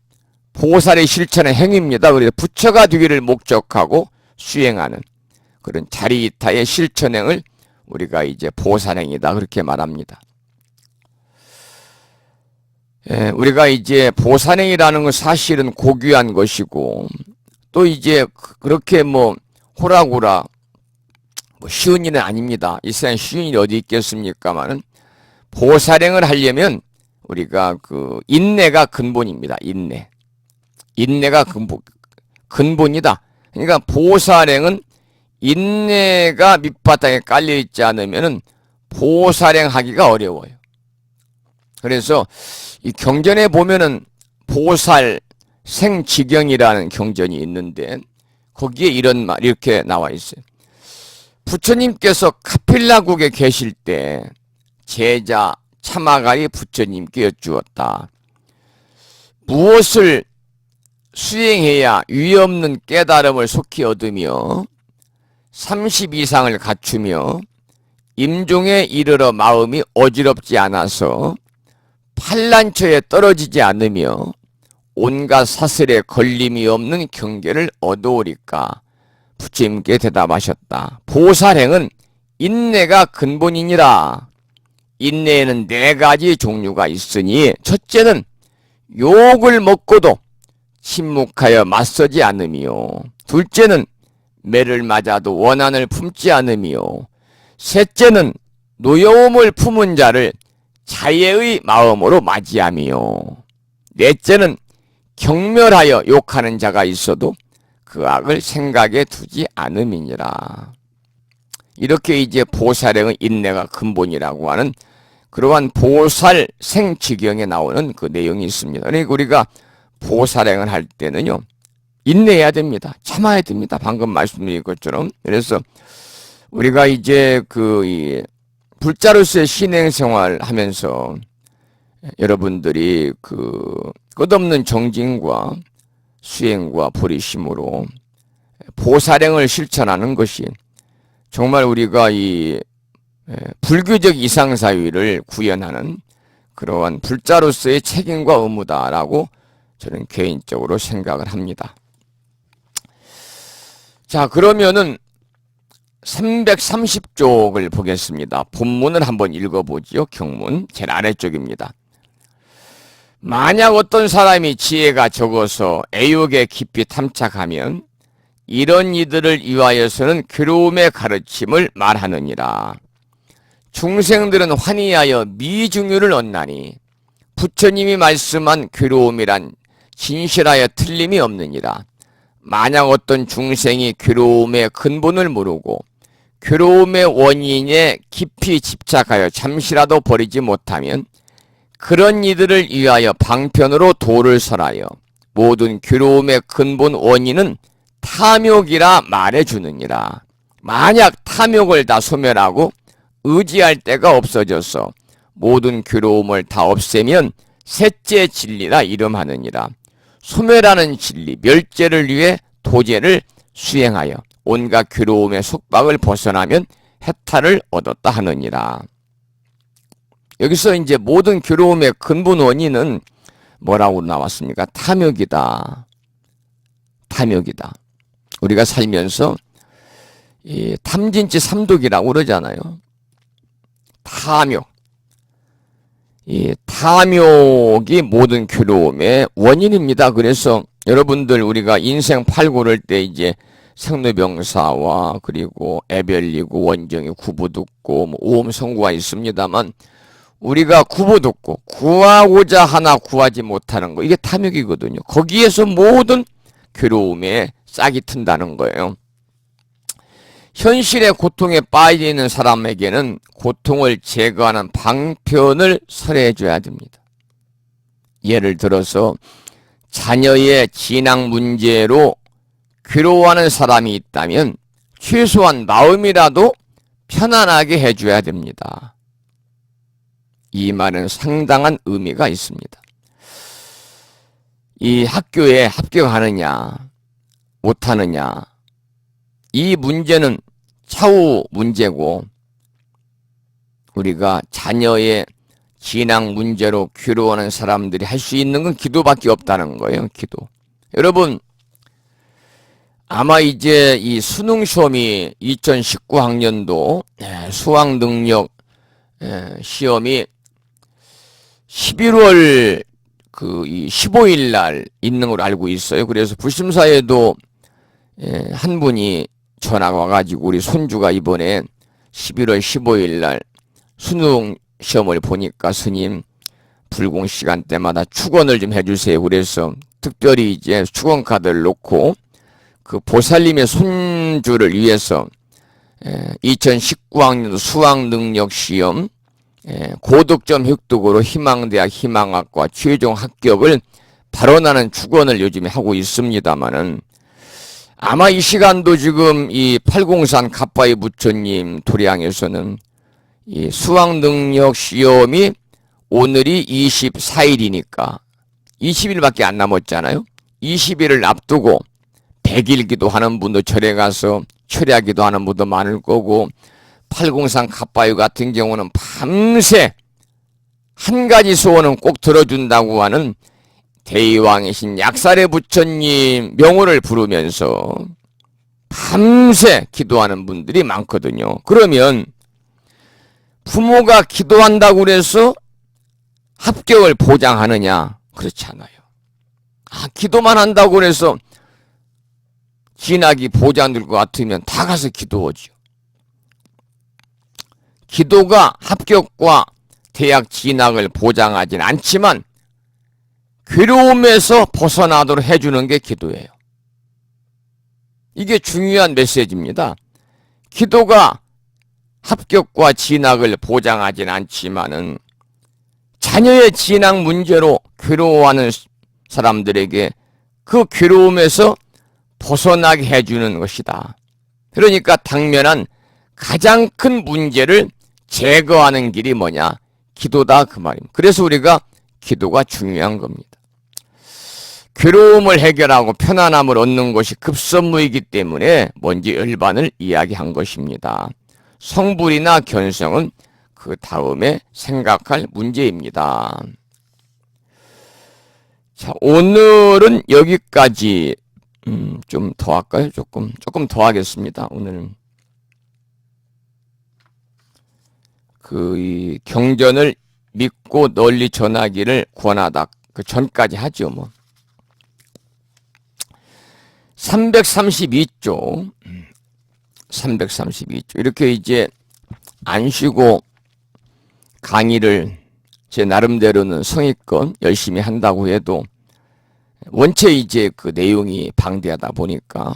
보살의 실천의 행위입니다. 그래서 부처가 되기를 목적하고 수행하는 그런 자리이타의 실천행을 우리가 이제 보살행이다 그렇게 말합니다. 우리가 이제 보살행이라는 건 사실은 고귀한 것이고 또 이제 그렇게 뭐 호락호락 쉬운 일은 아닙니다. 이 세상에 쉬운 일이 어디 있겠습니까만은 보살행을 하려면 우리가 그 인내가 근본입니다. 인내가 근본이다. 그러니까 보살행은 인내가 밑바닥에 깔려 있지 않으면은 보살행하기가 어려워요. 그래서 이 경전에 보면은 보살 생지경이라는 경전이 있는데 거기에 이런 말 이렇게 나와 있어요. 부처님께서 카필라국에 계실 때 제자 차마갈이 부처님께 여쭈었다. 무엇을 수행해야 위없는 깨달음을 속히 얻으며 30 이상을 갖추며 임종에 이르러 마음이 어지럽지 않아서 판란처에 떨어지지 않으며 온갖 사슬에 걸림이 없는 경계를 얻어오리까? 부처님께 대답하셨다. 보살행은 인내가 근본이니라. 인내에는 4가지 종류가 있으니 첫째는 욕을 먹고도 침묵하여 맞서지 않으며, 둘째는 매를 맞아도 원한을 품지 않으며, 셋째는 노여움을 품은 자를 자애의 마음으로 맞이하며, 넷째는 경멸하여 욕하는 자가 있어도 그 악을 생각에 두지 않음이니라. 이렇게 이제 보살행의 인내가 근본이라고 하는 그러한 보살 생지경에 나오는 그 내용이 있습니다. 그러니까 우리가 보살행을 할 때는요, 인내해야 됩니다. 참아야 됩니다. 방금 말씀드린 것처럼. 그래서 우리가 이제 이 불자로서의 신행 생활 하면서 여러분들이 끝없는 정진과 수행과 보리심으로 보살행을 실천하는 것이 정말 우리가 이 불교적 이상사유를 구현하는 그러한 불자로서의 책임과 의무다라고 저는 개인적으로 생각을 합니다. 자, 그러면은 330쪽을 보겠습니다. 본문을 한번 읽어보지요. 경문 제일 아래쪽입니다. 만약 어떤 사람이 지혜가 적어서 애욕에 깊이 탐착하면 이런 이들을 위하여서는 괴로움의 가르침을 말하느니라. 중생들은 환희하여 미중유를 얻나니 부처님이 말씀한 괴로움이란 진실하여 틀림이 없느니라. 만약 어떤 중생이 괴로움의 근본을 모르고 괴로움의 원인에 깊이 집착하여 잠시라도 버리지 못하면 그런 이들을 위하여 방편으로 도를 설하여 모든 괴로움의 근본 원인은 탐욕이라 말해주느니라. 만약 탐욕을 다 소멸하고 의지할 데가 없어져서 모든 괴로움을 다 없애면 셋째 진리라 이름하느니라. 소멸하는 진리, 멸죄를 위해 도제를 수행하여 온갖 괴로움의 속박을 벗어나면 해탈을 얻었다 하느니라. 여기서 이제 모든 괴로움의 근본 원인은 뭐라고 나왔습니까? 탐욕이다. 탐욕이다. 우리가 살면서 이 탐진치 삼독이라고 그러잖아요. 탐욕. 이 탐욕이 모든 괴로움의 원인입니다. 그래서 여러분들 우리가 인생 팔고 그럴 때 이제 생로병사와 그리고 애별리고 원정이 구부듣고 뭐 오음성구가 있습니다만 우리가 구부듣고 구하고자 하나 구하지 못하는 거 이게 탐욕이거든요. 거기에서 모든 괴로움에 싹이 튼다는 거예요. 현실의 고통에 빠져 있는 사람에게는 고통을 제거하는 방편을 설해해 줘야 됩니다. 예를 들어서 자녀의 진학 문제로 괴로워하는 사람이 있다면 최소한 마음이라도 편안하게 해줘야 됩니다. 이 말은 상당한 의미가 있습니다. 이 학교에 합격하느냐 못하느냐 이 문제는 차후 문제고 우리가 자녀의 진학 문제로 괴로워하는 사람들이 할 수 있는 건 기도밖에 없다는 거예요. 기도. 여러분, 아마 이제 이 수능 시험이 2019학년도 수학 능력 시험이 11월 이 15일 날 있는 걸로 알고 있어요. 그래서 불심사에도 한 분이 전화가 와가지고 우리 손주가 이번에 11월 15일 날 수능 시험을 보니까 스님 불공 시간대마다 축원을 좀 해주세요. 그래서 특별히 이제 축원 카드를 놓고 그 보살님의 손주를 위해서 2019학년도 수학 능력 시험 고득점 획득으로 희망대학 희망학과 최종 합격을 발언하는 축원을 요즘에 하고 있습니다만은 아마 이 시간도 지금 이 팔공산 갑바이 부처님 도량에서는 이 수학 능력 시험이 오늘이 24일이니까 20일밖에 안 남았잖아요. 20일을 앞두고 100일 기도하는 분도 절에 가서 철야 기도하는 분도 많을 거고, 팔공산 갑바유 같은 경우는 밤새 한 가지 소원은 꼭 들어준다고 하는 대의왕이신 약살의 부처님 명호를 부르면서 밤새 기도하는 분들이 많거든요. 그러면 부모가 기도한다고 해서 합격을 보장하느냐? 그렇지 않아요. 기도만 한다고 해서 진학이 보장될 것 같으면 다 가서 기도하죠. 기도가 합격과 대학 진학을 보장하진 않지만 괴로움에서 벗어나도록 해주는 게 기도예요. 이게 중요한 메시지입니다. 기도가 합격과 진학을 보장하진 않지만은 자녀의 진학 문제로 괴로워하는 사람들에게 그 괴로움에서 벗어나게 해주는 것이다. 그러니까 당면한 가장 큰 문제를 제거하는 길이 뭐냐? 기도다, 그 말입니다. 그래서 우리가 기도가 중요한 겁니다. 괴로움을 해결하고 편안함을 얻는 것이 급선무이기 때문에 먼저 열반을 이야기한 것입니다. 성불이나 견성은 그 다음에 생각할 문제입니다. 자, 오늘은 여기까지. 좀 더 할까요? 조금 더 하겠습니다. 오늘은 이 경전을 믿고 널리 전하기를 권하다. 그 전까지 하죠, 뭐. 332조. 332조. 이렇게 이제 안 쉬고 강의를 제 나름대로는 성의껏 열심히 한다고 해도 원체 이제 그 내용이 방대하다 보니까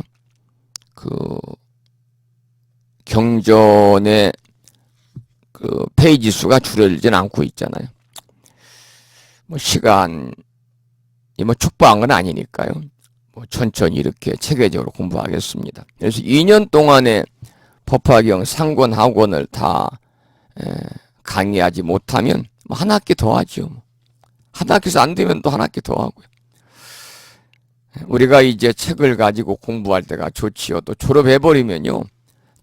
그 경전의 그 페이지 수가 줄어들진 않고 있잖아요. 뭐 시간이 뭐 촉박한 건 아니니까요. 뭐 천천히 이렇게 체계적으로 공부하겠습니다. 그래서 2년 동안에 법화경 상권학원을 다 강의하지 못하면 뭐 한 학기 더 하죠. 한 학기에서 안 되면 또 한 학기 더 하고요. 우리가 이제 책을 가지고 공부할 때가 좋지요. 또 졸업해버리면요,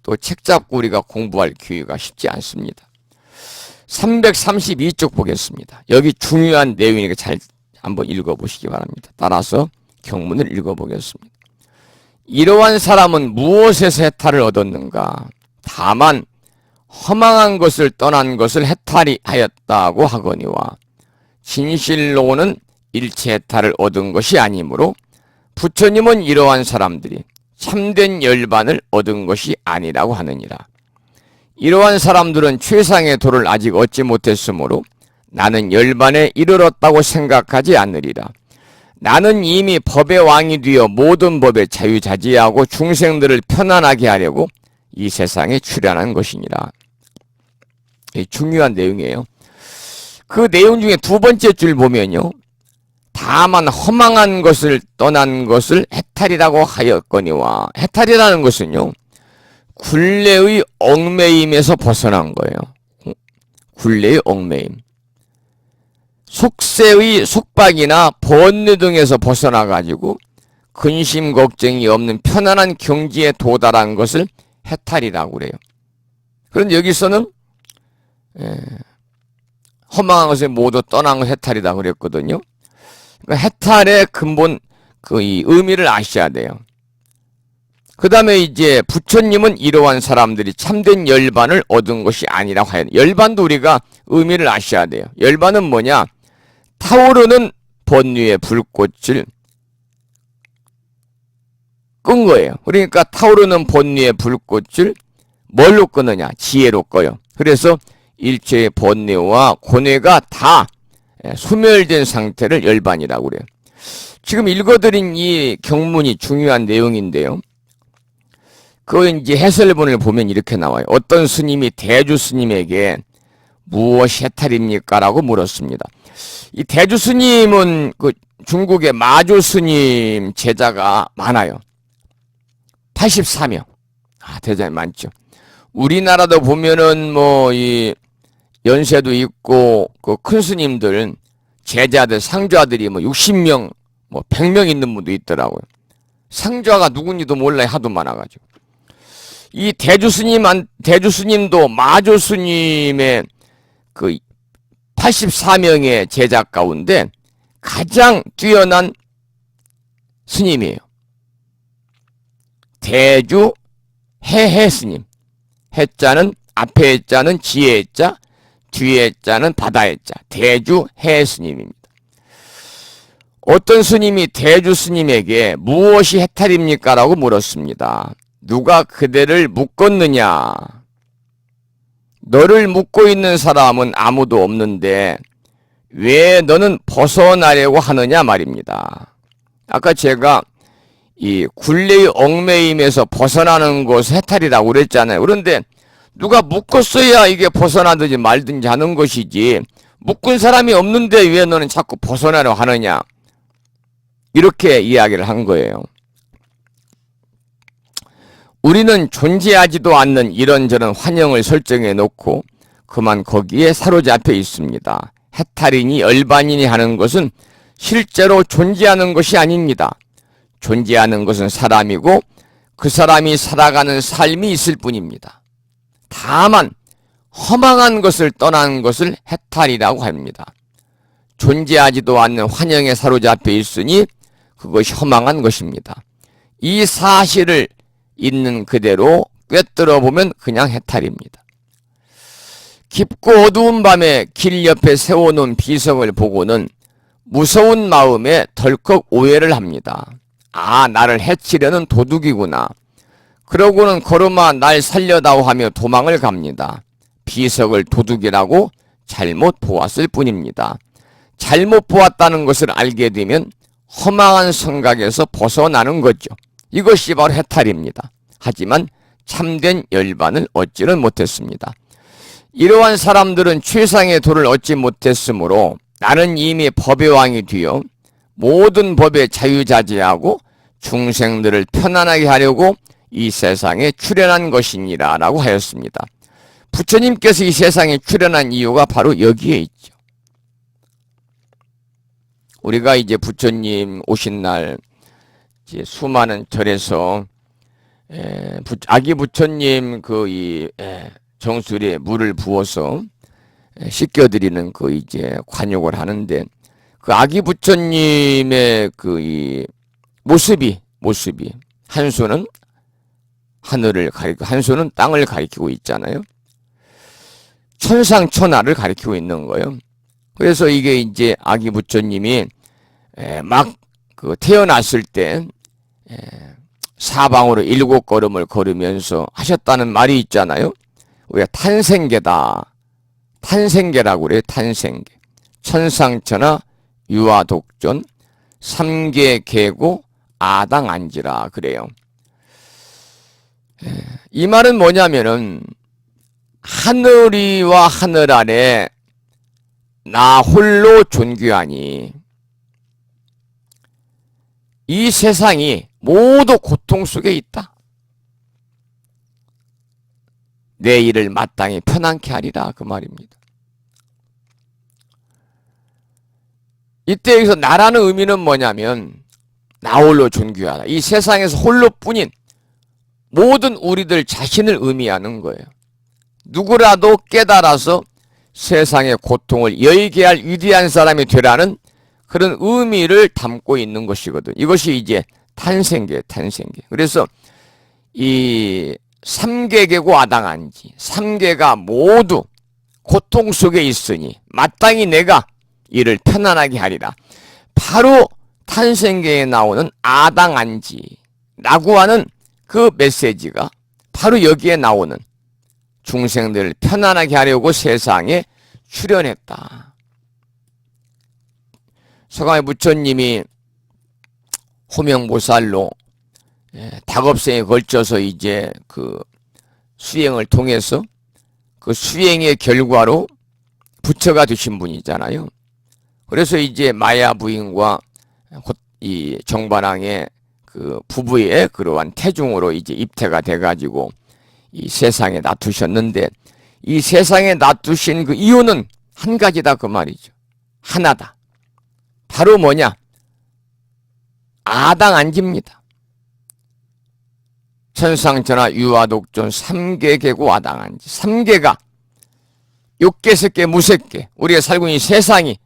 또 책 잡고 우리가 공부할 기회가 쉽지 않습니다. 332쪽 보겠습니다. 여기 중요한 내용이니까 잘 한번 읽어보시기 바랍니다. 따라서 경문을 읽어보겠습니다. 이러한 사람은 무엇에서 해탈을 얻었는가? 다만 허망한 것을 떠난 것을 해탈이 하였다고 하거니와 진실로는 일체 해탈을 얻은 것이 아니므로 부처님은 이러한 사람들이 참된 열반을 얻은 것이 아니라고 하느니라. 이러한 사람들은 최상의 도를 아직 얻지 못했으므로 나는 열반에 이르렀다고 생각하지 않으리라. 나는 이미 법의 왕이 되어 모든 법에 자유자재하고 중생들을 편안하게 하려고 이 세상에 출현한 것이니라. 중요한 내용이에요. 그 내용 중에 두 번째 줄 보면요, 다만 허망한 것을 떠난 것을 해탈이라고 하였거니와, 해탈이라는 것은요, 굴레의 얽매임에서 벗어난 거예요. 굴레의 얽매임. 속세의 속박이나 번뇌 등에서 벗어나가지고 근심 걱정이 없는 편안한 경지에 도달한 것을 해탈이라고 그래요. 그런데 여기서는 허망한 것을 모두 떠난 것 해탈이다 그랬거든요. 그러니까 해탈의 근본 이 의미를 아셔야 돼요. 그 다음에 이제 부처님은 이러한 사람들이 참된 열반을 얻은 것이 아니라고 하여 열반도 우리가 의미를 아셔야 돼요. 열반은 뭐냐? 타오르는 번뇌의 불꽃을 끈 거예요. 그러니까 타오르는 번뇌의 불꽃을 뭘로 끄느냐? 지혜로 꺼요. 그래서 일체의 번뇌와 고뇌가 다 소멸된 상태를 열반이라고 그래요. 지금 읽어드린 이 경문이 중요한 내용인데요. 그 이제 해설본을 보면 이렇게 나와요. 어떤 스님이 대주 스님에게 무엇이 해탈입니까? 라고 물었습니다. 이 대주 스님은 그 중국의 마조 스님 제자가 많아요. 84명. 대단히 많죠. 우리나라도 보면은 이 연세도 있고 그 큰 스님들 제자들 상좌들이 60명 100명 있는 분도 있더라고요. 상좌가 누군지도 몰라요. 하도 많아가지고. 이 대주 스님도 마조 스님의 그 84명의 제자 가운데 가장 뛰어난 스님이에요. 대주 해해 스님. 해자는 앞에 해자는 지혜 해자, 뒤에 해자는 바다 해자. 대주 해해 스님입니다. 어떤 스님이 대주 스님에게 무엇이 해탈입니까? 라고 물었습니다. 누가 그대를 묶었느냐? 너를 묶고 있는 사람은 아무도 없는데 왜 너는 벗어나려고 하느냐 말입니다. 아까 제가 이 굴레의 얽매임에서 벗어나는 것을 해탈이라고 그랬잖아요. 그런데 누가 묶었어야 이게 벗어나든지 말든지 하는 것이지 묶은 사람이 없는데 왜 너는 자꾸 벗어나려 하느냐? 이렇게 이야기를 한 거예요. 우리는 존재하지도 않는 이런저런 환영을 설정해 놓고 그만 거기에 사로잡혀 있습니다. 해탈이니 열반이니 하는 것은 실제로 존재하는 것이 아닙니다. 존재하는 것은 사람이고 그 사람이 살아가는 삶이 있을 뿐입니다. 다만 허망한 것을 떠난 것을 해탈이라고 합니다. 존재하지도 않는 환영에 사로잡혀 있으니 그것이 허망한 것입니다. 이 사실을 있는 그대로 꿰뚫어 보면 그냥 해탈입니다. 깊고 어두운 밤에 길 옆에 세워놓은 비석을 보고는 무서운 마음에 덜컥 오해를 합니다. 나를 해치려는 도둑이구나. 그러고는 걸음아 날 살려다오 하며 도망을 갑니다. 비석을 도둑이라고 잘못 보았을 뿐입니다. 잘못 보았다는 것을 알게 되면 허망한 생각에서 벗어나는 거죠. 이것이 바로 해탈입니다. 하지만 참된 열반을 얻지는 못했습니다. 이러한 사람들은 최상의 도를 얻지 못했으므로 나는 이미 법의 왕이 되어 모든 법에 자유자재하고 중생들을 편안하게 하려고 이 세상에 출현한 것이니라 라고 하였습니다. 부처님께서 이 세상에 출현한 이유가 바로 여기에 있죠. 우리가 이제 부처님 오신 날 이제 수많은 절에서 아기 부처님 정수리에 물을 부어서 씻겨드리는 이제 관욕을 하는데 그 아기 부처님의 이 모습이 한 손은 하늘을 가리키고 한 손은 땅을 가리키고 있잖아요. 천상천하를 가리키고 있는 거예요. 그래서 이게 이제 아기 부처님이 막 태어났을 때 사방으로 7걸음을 걸으면서 하셨다는 말이 있잖아요. 우리가 탄생계다. 탄생계라고 그래요. 탄생계. 천상천하 유아독존 3계 계고 아당안지라 그래요. 이 말은 뭐냐면은 하늘 위와 하늘 아래 나 홀로 존귀하니 이 세상이 모두 고통 속에 있다. 내 일을 마땅히 편안케 하리라 그 말입니다. 이때 여기서 나라는 의미는 뭐냐면 나 홀로 존귀하다. 이 세상에서 홀로뿐인 모든 우리들 자신을 의미하는 거예요. 누구라도 깨달아서 세상의 고통을 여의게 할 위대한 사람이 되라는 그런 의미를 담고 있는 것이거든. 이것이 이제 탄생계. 그래서 이 삼계계고 아당한지, 삼계가 모두 고통 속에 있으니 마땅히 내가 이를 편안하게 하리라. 바로 탄생계에 나오는 아당한지라고 하는 그 메시지가 바로 여기에 나오는 중생들을 편안하게 하려고 세상에 출현했다. 서강의 부처님이 호명보살로 다급생에 걸쳐서 이제 그 수행을 통해서 그 수행의 결과로 부처가 되신 분이잖아요. 그래서 이제 마야 부인과 이 정반왕의 그 부부의 그러한 태중으로 이제 입퇴가 돼가지고 이 세상에 놔두셨는데, 이 세상에 놔두신 그 이유는 한 가지다 그 말이죠. 하나다. 바로 뭐냐? 아당안지입니다. 천상천하 유아독존 삼계계고 아당안지. 삼계가 육계, 색계, 무색계, 우리가 살고 있는 세상이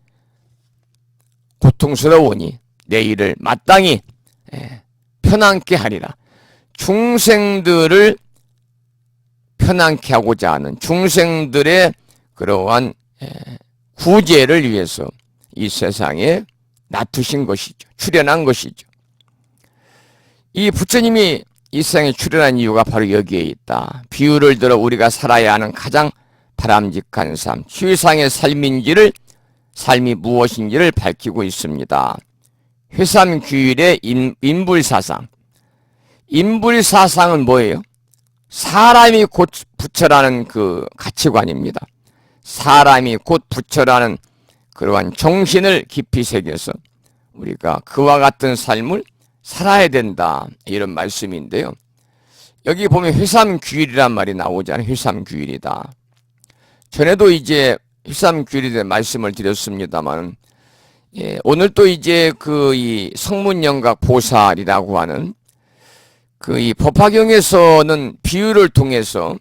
고통스러우니 내 일을 마땅히 편안케 하리라. 중생들을 편안케 하고자 하는 중생들의 그러한 구제를 위해서 이 세상에 놔두신 것이죠. 출현한 것이죠. 이 부처님이 이 세상에 출현한 이유가 바로 여기에 있다. 비유를 들어 우리가 살아야 하는 가장 바람직한 삶, 최상의 삶이 무엇인지를 밝히고 있습니다. 회삼규일의 인불사상. 인불사상은 뭐예요? 사람이 곧 부처라는 그 가치관입니다. 사람이 곧 부처라는 그러한 정신을 깊이 새겨서 우리가 그와 같은 삶을 살아야 된다, 이런 말씀인데요. 여기 보면 회삼규일이란 말이 나오잖아요. 회삼규일이다. 전에도 이제 회삼규일에 대한 말씀을 드렸습니다만, 오늘 또 이제 그 이 성문영각 보살이라고 하는 그 이 법화경에서는 비유를 통해서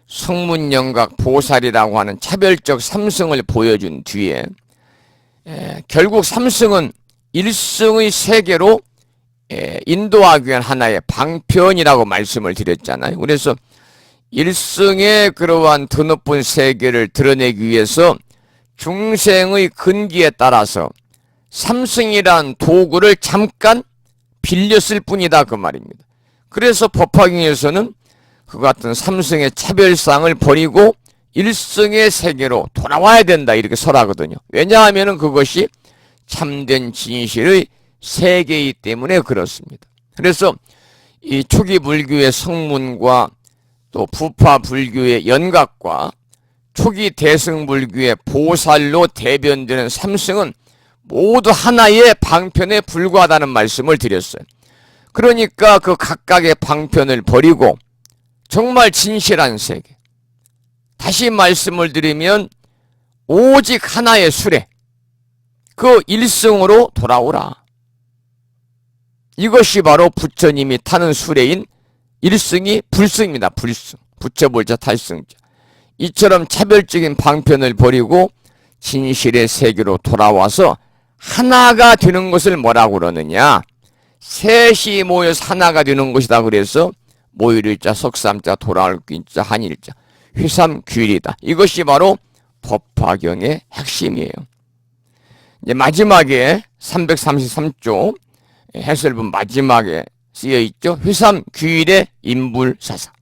성문영각 보살이라고 하는 차별적 삼승을 보여준 뒤에 결국 삼승은 일승의 세계로 인도하기 위한 하나의 방편이라고 말씀을 드렸잖아요. 그래서 일승의 그러한 드높은 세계를 드러내기 위해서 중생의 근기에 따라서 삼승이란 도구를 잠깐 빌렸을 뿐이다 그 말입니다. 그래서 법화경에서는 그 같은 삼승의 차별상을 버리고 일승의 세계로 돌아와야 된다 이렇게 설하거든요. 왜냐하면 그것이 참된 진실의 세계이기 때문에 그렇습니다. 그래서 이 초기 불교의 성문과 또 부파 불교의 연각과 초기 대승 불교의 보살로 대변되는 삼승은 모두 하나의 방편에 불과하다는 말씀을 드렸어요. 그러니까 그 각각의 방편을 버리고 정말 진실한 세계, 다시 말씀을 드리면 오직 하나의 수레, 그 일승으로 돌아오라. 이것이 바로 부처님이 타는 수레인 일승이 불승입니다. 불승, 부처볼자 탈승자. 이처럼 차별적인 방편을 버리고 진실의 세계로 돌아와서 하나가 되는 것을 뭐라고 그러느냐? 셋이 모여서 하나가 되는 것이다. 그래서 모일일자, 석삼자, 돌아올 귀자, 한일자, 회삼규일이다. 이것이 바로 법화경의 핵심이에요. 이제 마지막에 333조 해설본 마지막에 쓰여 있죠. 회삼규일의 인불사상.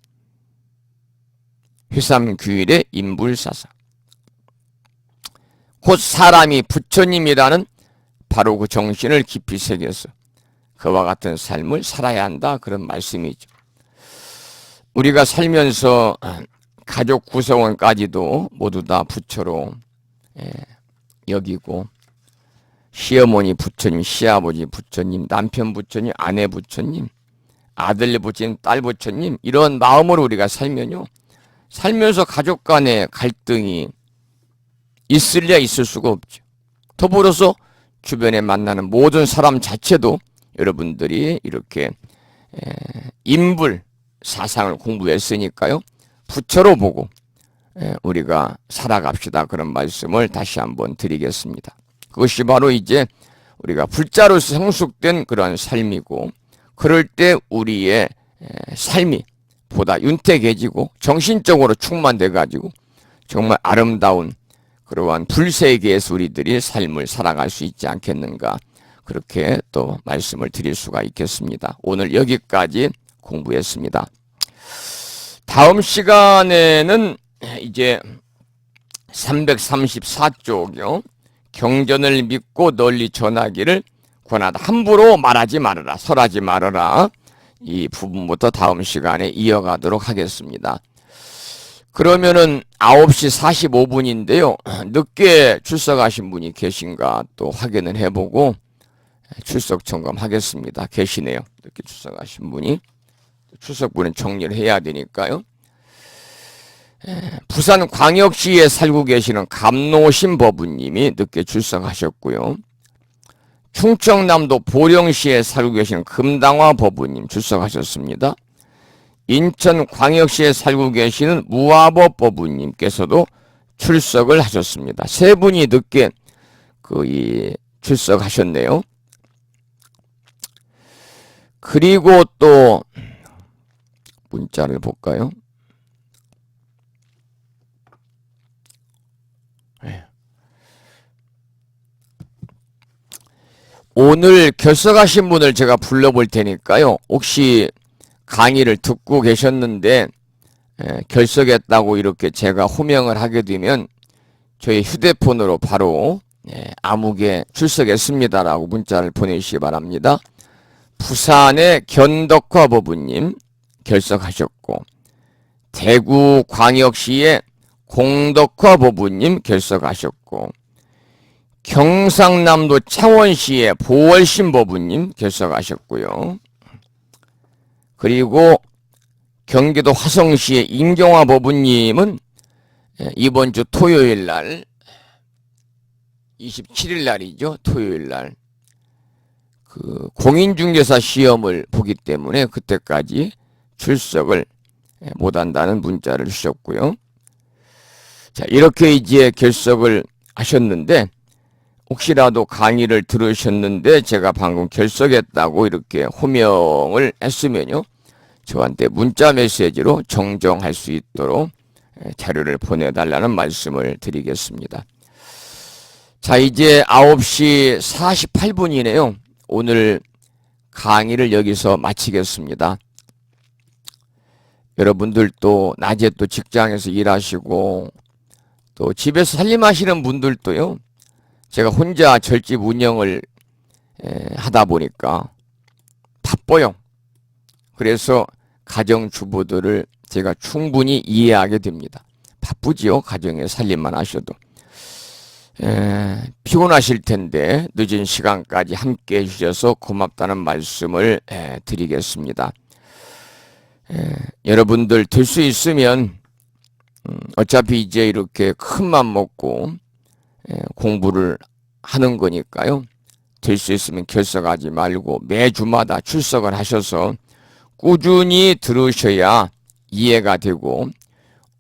회삼규일의 인불사상. 곧 사람이 부처님이라는 바로 그 정신을 깊이 새겨서 그와 같은 삶을 살아야 한다, 그런 말씀이죠. 우리가 살면서 가족 구성원까지도 모두 다 부처로 여기고, 시어머니 부처님, 시아버지 부처님, 남편 부처님, 아내 부처님, 아들 부처님, 딸 부처님, 이런 마음으로 우리가 살면요, 살면서 가족 간의 갈등이 있을래야 있을 수가 없죠. 더불어서 주변에 만나는 모든 사람 자체도 여러분들이 이렇게 인불 사상을 공부했으니까요, 부처로 보고 우리가 살아갑시다. 그런 말씀을 다시 한번 드리겠습니다. 그것이 바로 이제 우리가 불자로서 성숙된 그러한 삶이고, 그럴 때 우리의 삶이 보다 윤택해지고 정신적으로 충만돼 가지고 정말 아름다운 그러한 불세계에서 우리들이 삶을 살아갈 수 있지 않겠는가, 그렇게 또 말씀을 드릴 수가 있겠습니다. 오늘 여기까지 공부했습니다. 다음 시간에는 이제 334쪽이요. 경전을 믿고 널리 전하기를 권하다. 함부로 말하지 말아라. 설하지 말아라. 이 부분부터 다음 시간에 이어가도록 하겠습니다. 그러면은 9시 45분인데요. 늦게 출석하신 분이 계신가 또 확인을 해보고 출석 점검하겠습니다. 계시네요. 늦게 출석하신 분이. 출석부는 정리를 해야 되니까요. 부산 광역시에 살고 계시는 감노신 법부님이 늦게 출석하셨고요. 충청남도 보령시에 살고 계시는 금당화 법부님 출석하셨습니다. 인천 광역시에 살고 계시는 무화법 법부님께서도 출석을 하셨습니다. 세 분이 늦게 출석하셨네요. 그리고 또 문자를 볼까요? 오늘 결석하신 분을 제가 불러볼 테니까요. 혹시 강의를 듣고 계셨는데 결석했다고 이렇게 제가 호명을 하게 되면 저희 휴대폰으로 바로 아무개 출석했습니다라고 문자를 보내주시기 바랍니다. 부산의 견덕화 법부님 결석하셨고, 대구 광역시의 공덕화 법부님 결석하셨고, 경상남도 창원시의 보월신 법부님 결석하셨고요. 그리고 경기도 화성시의 임경화 법부님은 이번 주 토요일 날 27일 날이죠. 토요일 날 공인중개사 시험을 보기 때문에 그때까지 출석을 못한다는 문자를 주셨고요. 자, 이렇게 이제 결석을 하셨는데, 혹시라도 강의를 들으셨는데 제가 방금 결석했다고 이렇게 호명을 했으면요, 저한테 문자 메시지로 정정할 수 있도록 자료를 보내달라는 말씀을 드리겠습니다. 자, 이제 9시 48분이네요. 오늘 강의를 여기서 마치겠습니다. 여러분들 또 낮에 또 직장에서 일하시고 또 집에서 살림하시는 분들도요, 제가 혼자 절집 운영을 하다 보니까 바빠요. 그래서 가정주부들을 제가 충분히 이해하게 됩니다. 바쁘지요. 가정에 살림만 하셔도. 피곤하실 텐데 늦은 시간까지 함께 해주셔서 고맙다는 말씀을 드리겠습니다. 여러분들 될 수 있으면 어차피 이제 이렇게 큰맘 먹고 공부를 하는 거니까요. 될 수 있으면 결석하지 말고 매주마다 출석을 하셔서 꾸준히 들으셔야 이해가 되고,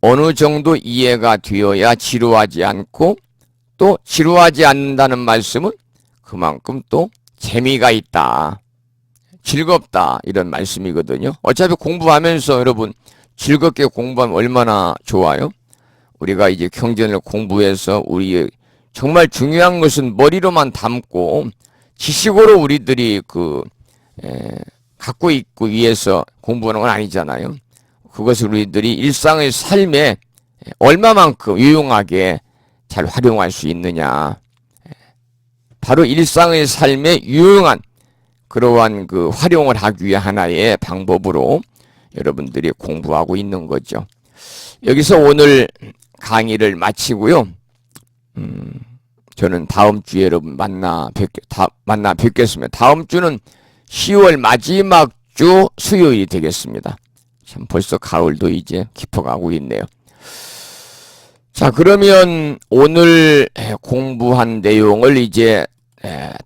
어느 정도 이해가 되어야 지루하지 않고, 또 지루하지 않는다는 말씀은 그만큼 또 재미가 있다, 즐겁다, 이런 말씀이거든요. 어차피 공부하면서 여러분 즐겁게 공부하면 얼마나 좋아요. 우리가 이제 경전을 공부해서 우리 정말 중요한 것은 머리로만 담고 지식으로 우리들이 갖고 있고 위해서 공부하는 건 아니잖아요. 그것을 우리들이 일상의 삶에 얼마만큼 유용하게 잘 활용할 수 있느냐, 바로 일상의 삶에 유용한 그러한 활용을 하기 위한 하나의 방법으로 여러분들이 공부하고 있는 거죠. 여기서 오늘 강의를 마치고요. 저는 다음 주에 여러분 만나 뵙겠습니다. 다음 주는 10월 마지막 주 수요일이 되겠습니다. 참 벌써 가을도 이제 깊어가고 있네요. 자, 그러면 오늘 공부한 내용을 이제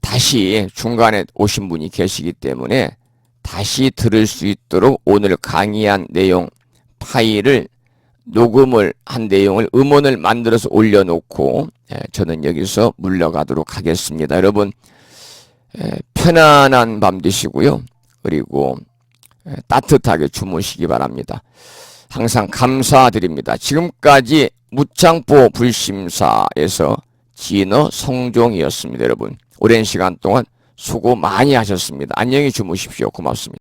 다시 중간에 오신 분이 계시기 때문에 다시 들을 수 있도록 오늘 강의한 내용 파일을 녹음을 한 내용을 음원을 만들어서 올려놓고 저는 여기서 물러가도록 하겠습니다. 여러분 편안한 밤 되시고요. 그리고 따뜻하게 주무시기 바랍니다. 항상 감사드립니다. 지금까지 무창포 불심사에서 진어 성종이었습니다. 여러분 오랜 시간 동안 수고 많이 하셨습니다. 안녕히 주무십시오. 고맙습니다.